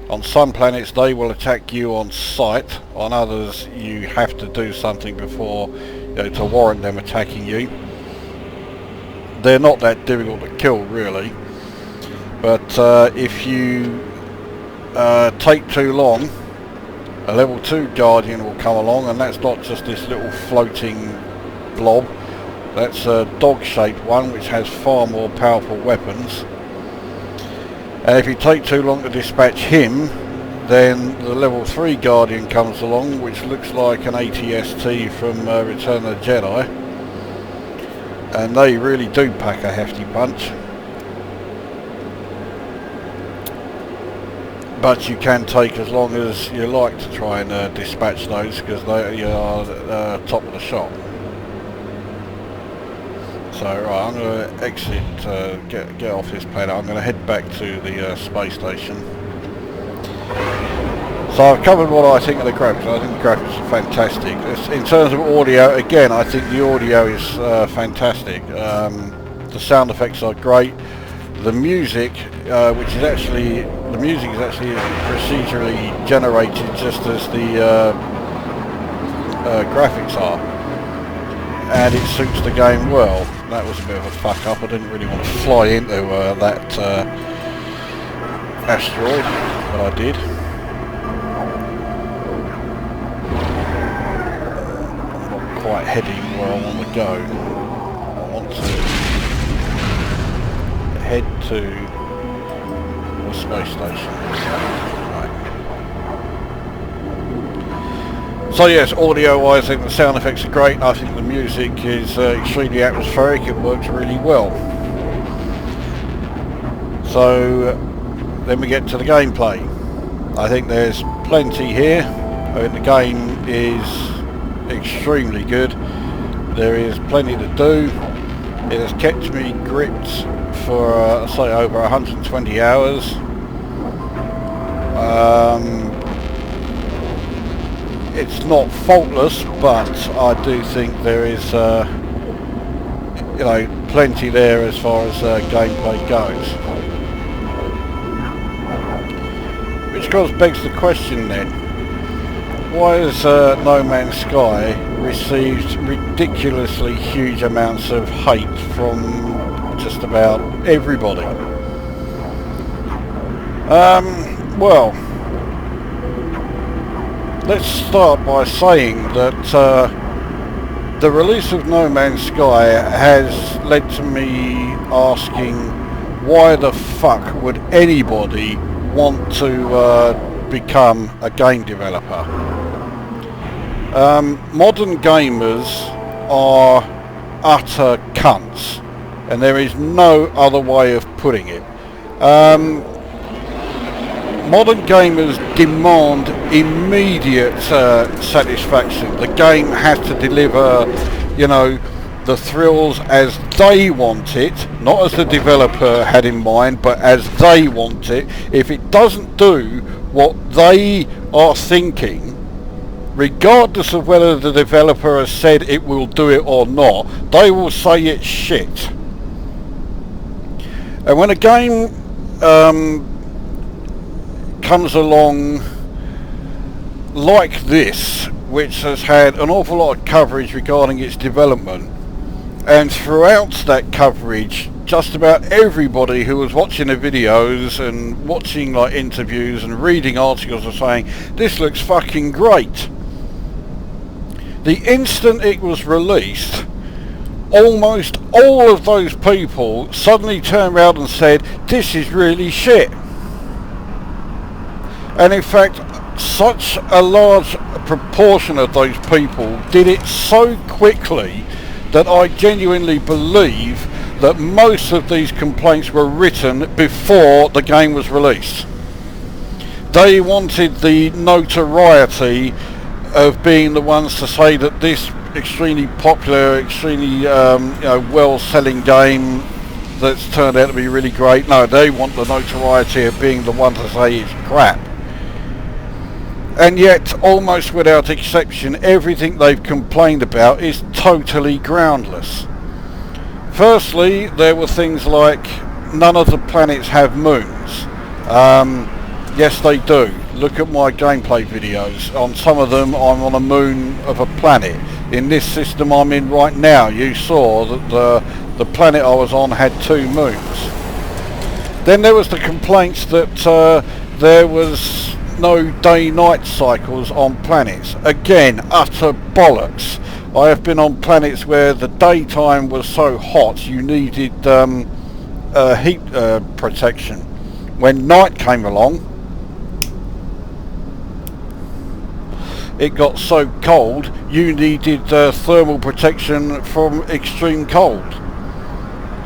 Speaker 1: On some planets they will attack you on sight, on others you have to do something before, you know, to warrant them attacking you. They're not that difficult to kill really. But if you take too long, a level 2 Guardian will come along, and that's not just this little floating blob. That's a dog-shaped one which has far more powerful weapons. And if you take too long to dispatch him, then the level 3 Guardian comes along, which looks like an ATST from Return of the Jedi. And they really do pack a hefty punch. But you can take as long as you like to try and dispatch those, because they are top of the shop. So right, I'm going to exit, get off this planet. I'm going to head back to the space station. So I've covered what I think of the graphics. I think the graphics are fantastic. In terms of audio, again, I think the audio is fantastic. The sound effects are great. The music, which is actually, the music is actually procedurally generated just as the graphics are, and it suits the game well. That was a bit of a fuck up. I didn't really want to fly into that asteroid, but I did. I'm not quite heading where I want to go. I want to head to the space station. Right. So yes, audio-wise, I think the sound effects are great. I think the music is extremely atmospheric. It works really well. So then we get to the gameplay. I think there's plenty here. I think the game is extremely good. There is plenty to do. It has kept me gripped for say over 120 hours. It's not faultless, but I do think there is you know, plenty there as far as gameplay goes. Which of course begs the question then, Why has No Man's Sky received ridiculously huge amounts of hate from just about everybody? Well, let's start by saying that the release of No Man's Sky has led to me asking, why the fuck would anybody want to become a game developer? Modern gamers are utter cunts, and there is no other way of putting it. Modern gamers demand immediate satisfaction. The game has to deliver, you know, the thrills as they want it, not as the developer had in mind, but as they want it. If it doesn't do what they are thinking, regardless of whether the developer has said it will do it or not, they will say it's shit. And when a game comes along like this, which has had an awful lot of coverage regarding its development, and throughout that coverage just about everybody who was watching the videos and watching like interviews and reading articles are saying this looks fucking great. The instant it was released, almost all of those people suddenly turned around and said this is really shit. And in fact, such a large proportion of those people did it so quickly that I genuinely believe that most of these complaints were written before the game was released. They wanted the notoriety of being the ones to say that this extremely popular, extremely well-selling game that's turned out to be really great. No, they want the notoriety of being the one to say it's crap. And yet, almost without exception, everything they've complained about is totally groundless. Firstly, there were things like none of the planets have moons. Yes, they do. Look at my gameplay videos. On some of them, I'm on a moon of a planet. In this system I'm in right now, you saw that the planet I was on had 2 moons. Then there was the complaints that there was no day-night cycles on planets. Again, utter bollocks. I have been on planets where the daytime was so hot you needed heat protection. When night came along, it got so cold you needed thermal protection from extreme cold.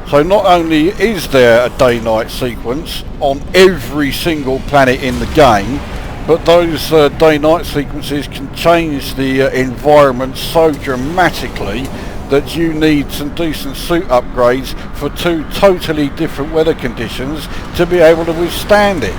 Speaker 1: So not only is there a day-night sequence on every single planet in the game, but those day-night sequences can change the environment so dramatically that you need some decent suit upgrades for 2 totally different weather conditions to be able to withstand it.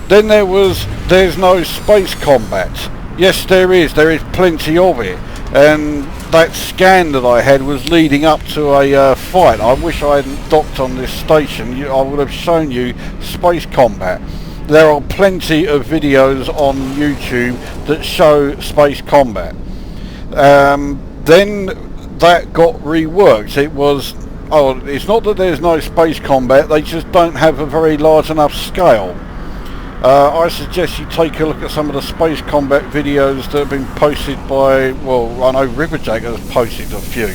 Speaker 1: Then there's no space combat. Yes, there is plenty of it, and that scan that I had was leading up to a fight. I wish I hadn't docked on this station. I would have shown you space combat. There are plenty of videos on YouTube that show space combat. Then that got reworked. It's not that there's no space combat, they just don't have a very large enough scale. I suggest you take a look at some of the space combat videos that have been posted by, well, I know Riverjack has posted a few.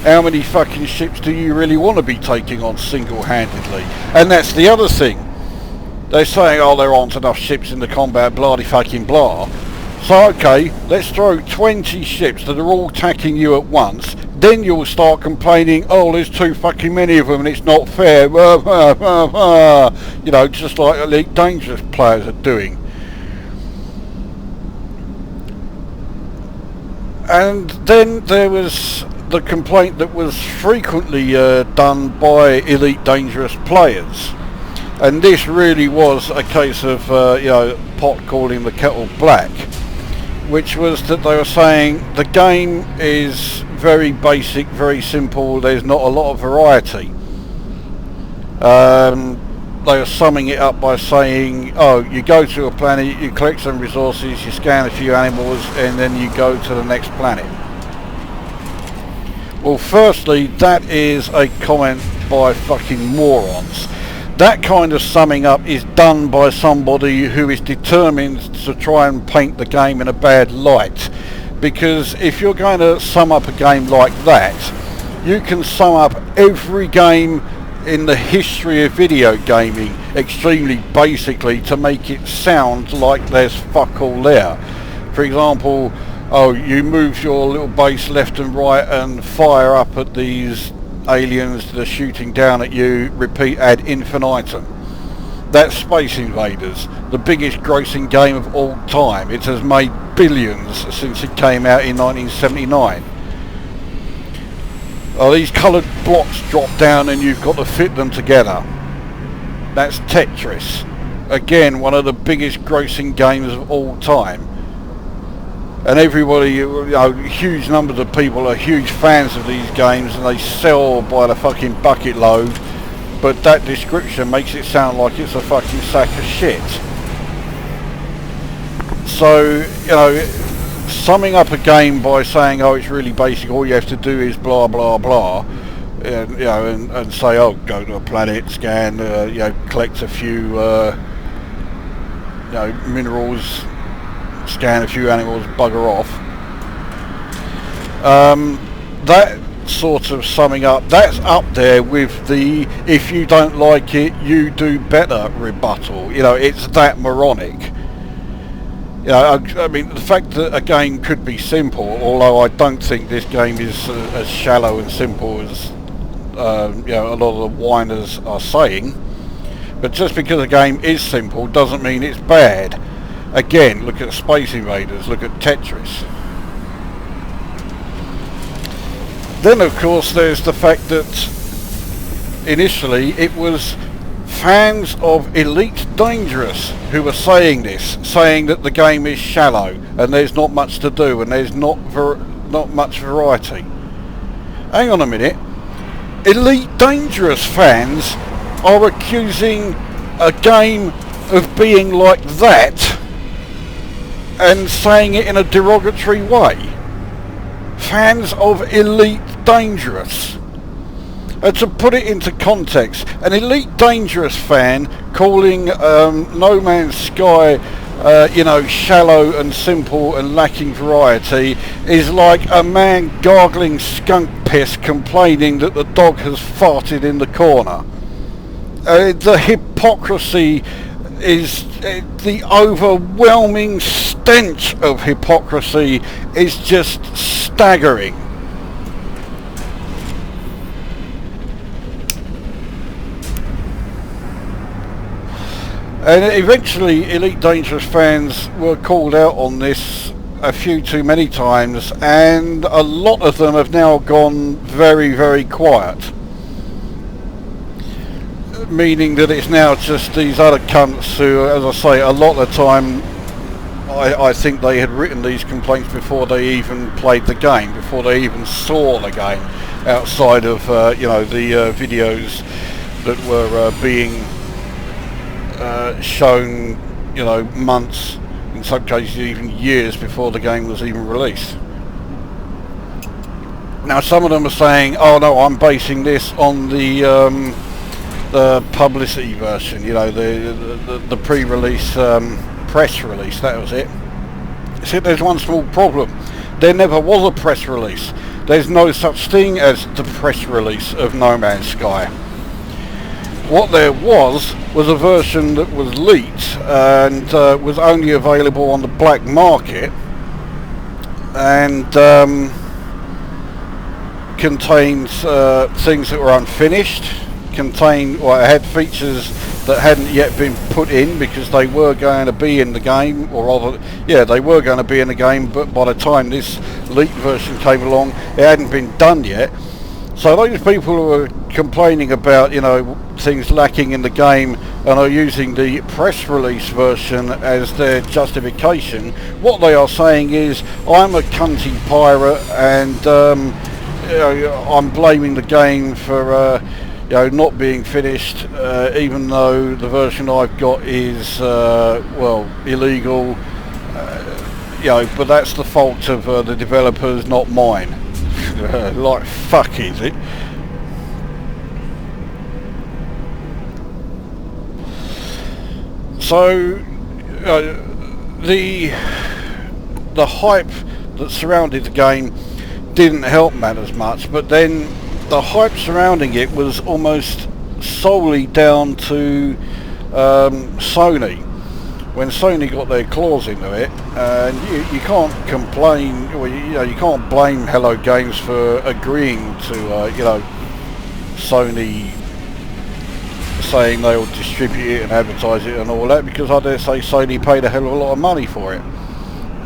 Speaker 1: How many fucking ships do you really want to be taking on single-handedly? And that's the other thing. They're saying, oh, there aren't enough ships in the combat, bloody fucking blah. So, okay, let's throw 20 ships that are all attacking you at once. Then you'll start complaining, oh, there's too fucking many of them and it's not fair. You know, just like Elite Dangerous players are doing. And then there was the complaint that was frequently done by Elite Dangerous players. And this really was a case of, pot calling the kettle black. Which was that they were saying the game is very basic, very simple, there's not a lot of variety. they are summing it up by saying, oh, you go to a planet, you collect some resources, you scan a few animals, and then you go to the next planet. Well, firstly, that is a comment by fucking morons. That kind of summing up is done by somebody who is determined to try and paint the game in a bad light. Because if you're going to sum up a game like that, you can sum up every game in the history of video gaming extremely basically to make it sound like there's fuck all there. For example, oh, you move your little base left and right and fire up at these aliens that are shooting down at you, repeat ad infinitum. That's Space Invaders, the biggest grossing game of all time. It has made billions since it came out in 1979. Oh, these coloured blocks drop down and you've got to fit them together. That's Tetris. Again, one of the biggest grossing games of all time. And everybody, you know, huge numbers of people are huge fans of these games and they sell by the fucking bucket load, but that description makes it sound like it's a fucking sack of shit. So, you know, summing up a game by saying, oh, it's really basic, all you have to do is blah blah blah, and, you know, and say, oh, go to a planet, scan, you know, collect a few, you know, minerals, scan a few animals, bugger off. That sort of summing up, that's up there with the if you don't like it, you do better rebuttal. You know, it's that moronic. You know, I mean, the fact that a game could be simple, although I don't think this game is as shallow and simple as you know, a lot of the whiners are saying, but just because a game is simple doesn't mean it's bad. Again, look at Space Invaders, look at Tetris. Then of course there's the fact that initially it was fans of Elite Dangerous who were saying this, saying that the game is shallow and there's not much to do and there's not much variety. Hang on a minute. Elite Dangerous fans are accusing a game of being like that and saying it in a derogatory way. Fans of Elite Dangerous. And to put it into context, an Elite Dangerous fan calling No Man's Sky you know, shallow and simple and lacking variety is like a man gargling skunk piss complaining that the dog has farted in the corner. The hypocrisy is the overwhelming stench of hypocrisy is just staggering. And eventually Elite Dangerous fans were called out on this a few too many times, and a lot of them have now gone very, very quiet. Meaning that it's now just these other cunts who, as I say, a lot of the time I think they had written these complaints before they even played the game, before they even saw the game, outside of you know, the videos that were being shown, you know, months, in some cases even years before the game was even released. Now some of them are saying, oh no, I'm basing this on the publicity version, you know, the pre-release press release, that was it. See, there's one small problem. There never was a press release. There's no such thing as the press release of No Man's Sky. What there was a version that was leaked and was only available on the black market, and contained things that were unfinished, had features that hadn't yet been put in because they were going to be in the game, or rather, yeah, they were going to be in the game, but by the time this leaked version came along, it hadn't been done yet. So those people who are complaining about, you know, things lacking in the game and are using the press release version as their justification, what they are saying is, I'm a cunty pirate and you know, I'm blaming the game for not being finished, even though the version I've got is well, illegal. But that's the fault of the developers, not mine. Like fuck, is it? So the hype that surrounded the game didn't help matters much, but then the hype surrounding it was almost solely down to Sony. When Sony got their claws into it, and you can't complain, or you can't blame Hello Games for agreeing to Sony saying they'll distribute it and advertise it and all that, because I dare say Sony paid a hell of a lot of money for it.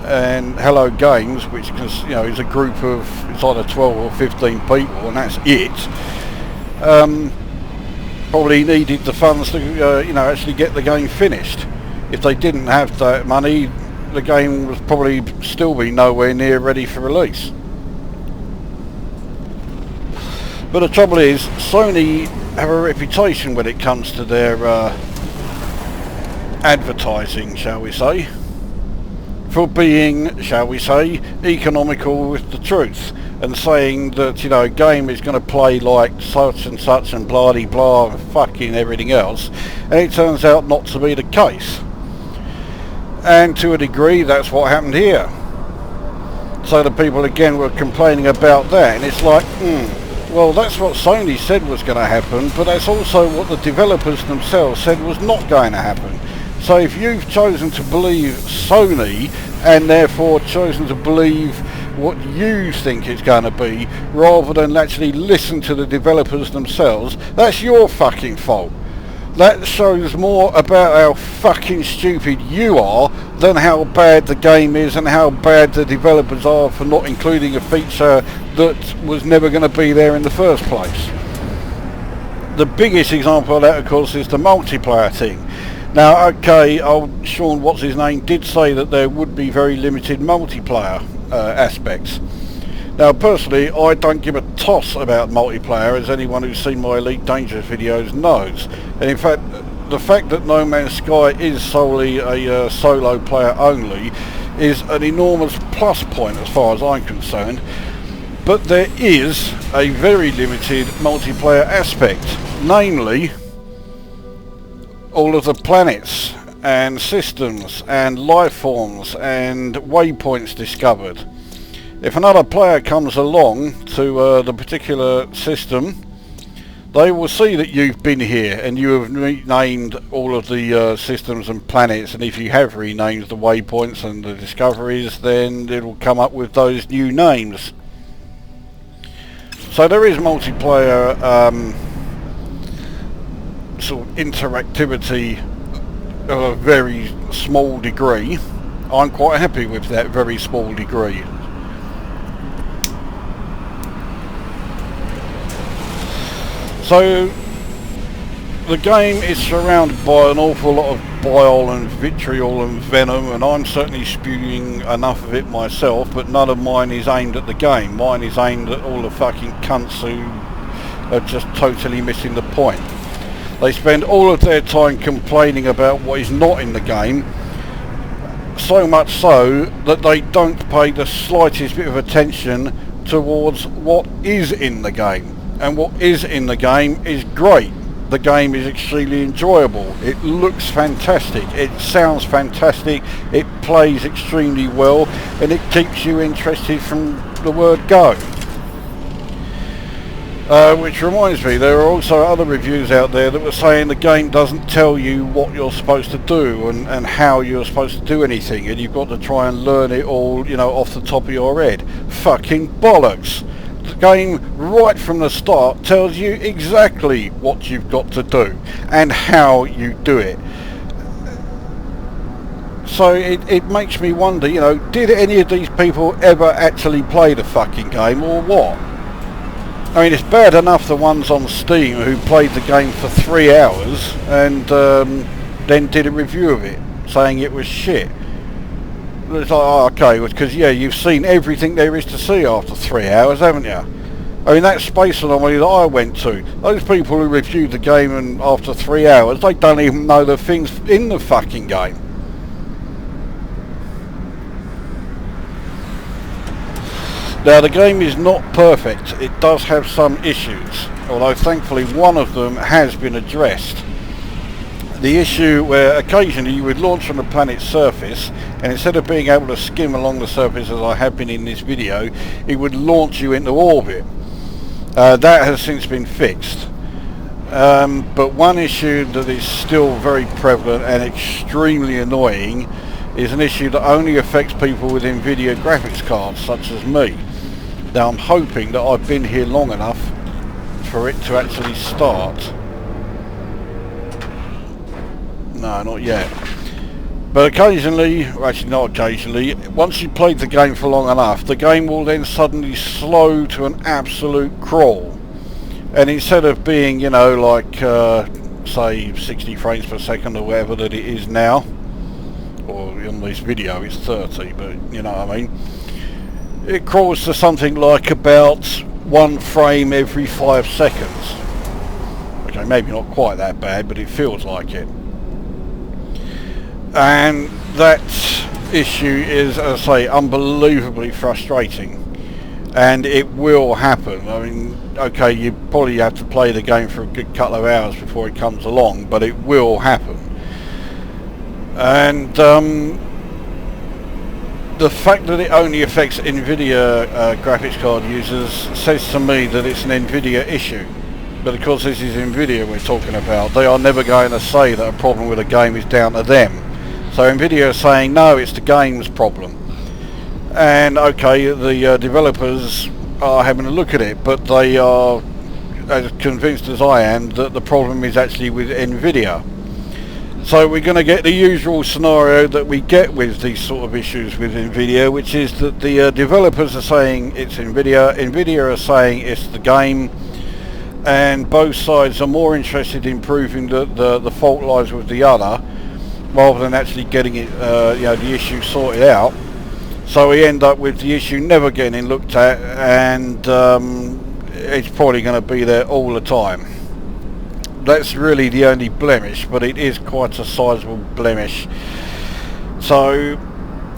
Speaker 1: And Hello Games, which is a group of, it's either 12 or 15 people, and that's it, probably needed the funds to actually get the game finished. If they didn't have that money, the game would probably still be nowhere near ready for release. But the trouble is, Sony have a reputation when it comes to their advertising, shall we say, for being, shall we say, economical with the truth, and saying that, a game is going to play like such and such and blah-de-blah and fucking everything else, and it turns out not to be the case. And to a degree, that's what happened here. So the people again were complaining about that, and it's like, well, that's what Sony said was going to happen, but that's also what the developers themselves said was not going to happen. So if you've chosen to believe Sony, and therefore chosen to believe what you think it's going to be, rather than actually listen to the developers themselves, that's your fucking fault. That shows more about how fucking stupid you are than how bad the game is and how bad the developers are for not including a feature that was never going to be there in the first place. The biggest example of that, of course, is the multiplayer thing. Now, okay, Sean, what's his name, did say that there would be very limited multiplayer aspects. Now, personally, I don't give a toss about multiplayer, as anyone who's seen my Elite Dangerous videos knows. And in fact, the fact that No Man's Sky is solely a solo player only is an enormous plus point as far as I'm concerned. But there is a very limited multiplayer aspect, namely all of the planets and systems and life forms and waypoints discovered. If another player comes along to the particular system, they will see that you've been here and you have renamed all of the systems and planets, and if you have renamed the waypoints and the discoveries, then it will come up with those new names. So there is multiplayer sort of interactivity of a very small degree. I'm quite happy with that very small degree. So the game is surrounded by an awful lot of bile and vitriol and venom, and I'm certainly spewing enough of it myself, but none of mine is aimed at the game. Mine is aimed at all the fucking cunts who are just totally missing the point. They spend all of their time complaining about what is not in the game, so much so that they don't pay the slightest bit of attention towards what is in the game. And what is in the game is great. The game is extremely enjoyable. It looks fantastic. It sounds fantastic. It plays extremely well, and it keeps you interested from the word go. Which reminds me, there are also other reviews out there that were saying the game doesn't tell you what you're supposed to do and how you're supposed to do anything, and you've got to try and learn it all, off the top of your head. Fucking bollocks. The game right from the start tells you exactly what you've got to do and how you do it. So it makes me wonder, did any of these people ever actually play the fucking game or what? I mean, it's bad enough the ones on Steam who played the game for 3 hours and then did a review of it saying it was shit. It's like, oh, okay, because yeah, you've seen everything there is to see after 3 hours, haven't you? I mean, that space anomaly that I went to, those people who reviewed the game and after 3 hours, they don't even know the things in the fucking game. Now, the game is not perfect. It does have some issues, although thankfully one of them has been addressed. The issue where occasionally you would launch on the planet's surface, and instead of being able to skim along the surface as I have been in this video, it would launch you into orbit. That has since been fixed. But one issue that is still very prevalent and extremely annoying is an issue that only affects people with Nvidia graphics cards such as me. Now, I'm hoping that I've been here long enough for it to actually start. No, not yet. But occasionally, or actually not occasionally, once you've played the game for long enough, the game will then suddenly slow to an absolute crawl. And instead of being, you know, like, say, 60 frames per second or whatever that it is now, or in this video it's 30, but you know what I mean, it crawls to something like about 1 frame every 5 seconds. Okay, maybe not quite that bad, but it feels like it. And that issue is, as I say, unbelievably frustrating. And it will happen. I mean, okay, you probably have to play the game for a good couple of hours before it comes along, but it will happen. And the fact that it only affects Nvidia graphics card users says to me that it's an Nvidia issue. But of course this is Nvidia we're talking about. They are never going to say that a problem with a game is down to them. So Nvidia is saying no, it's the game's problem. And okay, the developers are having a look at it, but they are as convinced as I am that the problem is actually with Nvidia. So we're going to get the usual scenario that we get with these sort of issues with Nvidia, which is that the developers are saying it's Nvidia, Nvidia are saying it's the game, and both sides are more interested in proving that the fault lies with the other, rather than actually getting it, you know, the issue sorted out. So we end up with the issue never getting looked at, and it's probably going to be there all the time. That's really the only blemish, but it is quite a sizable blemish. So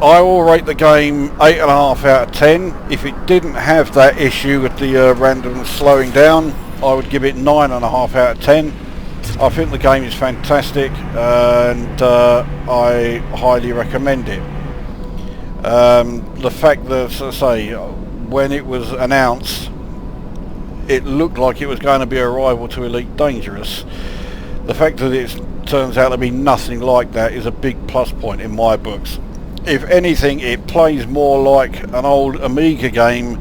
Speaker 1: I will rate the game 8.5 out of 10. If it didn't have that issue with the random slowing down, I would give it 9.5 out of 10. I think the game is fantastic, and I highly recommend it. The fact that, as I say, when it was announced, it looked like it was going to be a rival to Elite Dangerous. The fact that it turns out to be nothing like that is a big plus point in my books. If anything, it plays more like an old Amiga game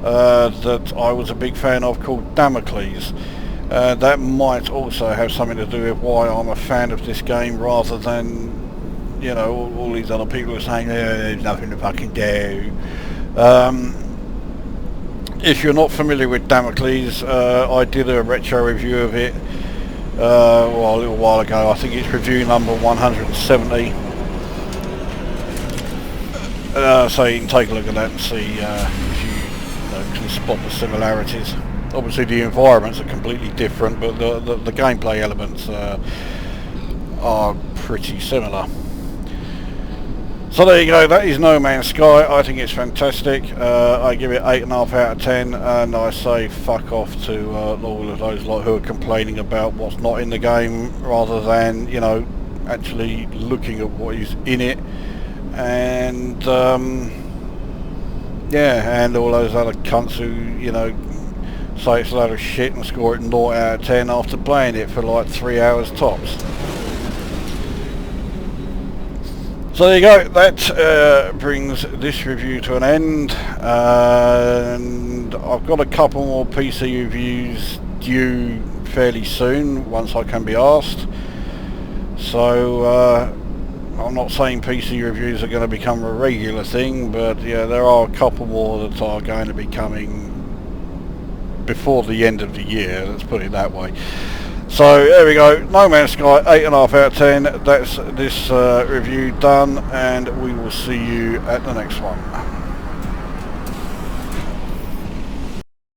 Speaker 1: that I was a big fan of called Damocles. That might also have something to do with why I'm a fan of this game, rather than, you know, all these other people are saying there's nothing to fucking do. If you're not familiar with Damocles, I did a retro review of it well, a little while ago. I think it's review number 170. So you can take a look at that and see if you can spot the similarities. Obviously the environments are completely different, but the gameplay elements are pretty similar. So there you go, that is No Man's Sky. I think it's fantastic. I give it 8.5 out of 10, and I say fuck off to all of those lot who are complaining about what's not in the game, rather than, you know, actually looking at what is in it. And yeah, and all those other cunts who, you know, say it's a load of shit and score it 0 out of 10 after playing it for like 3 hours tops. So there you go, that brings this review to an end, and I've got a couple more PC reviews due fairly soon, once I can be asked. So I'm not saying PC reviews are going to become a regular thing, but yeah, there are a couple more that are going to be coming before the end of the year, let's put it that way. So there we go, No Man's Sky, 8.5 out of 10. That's this review done, and we will see you at the next one.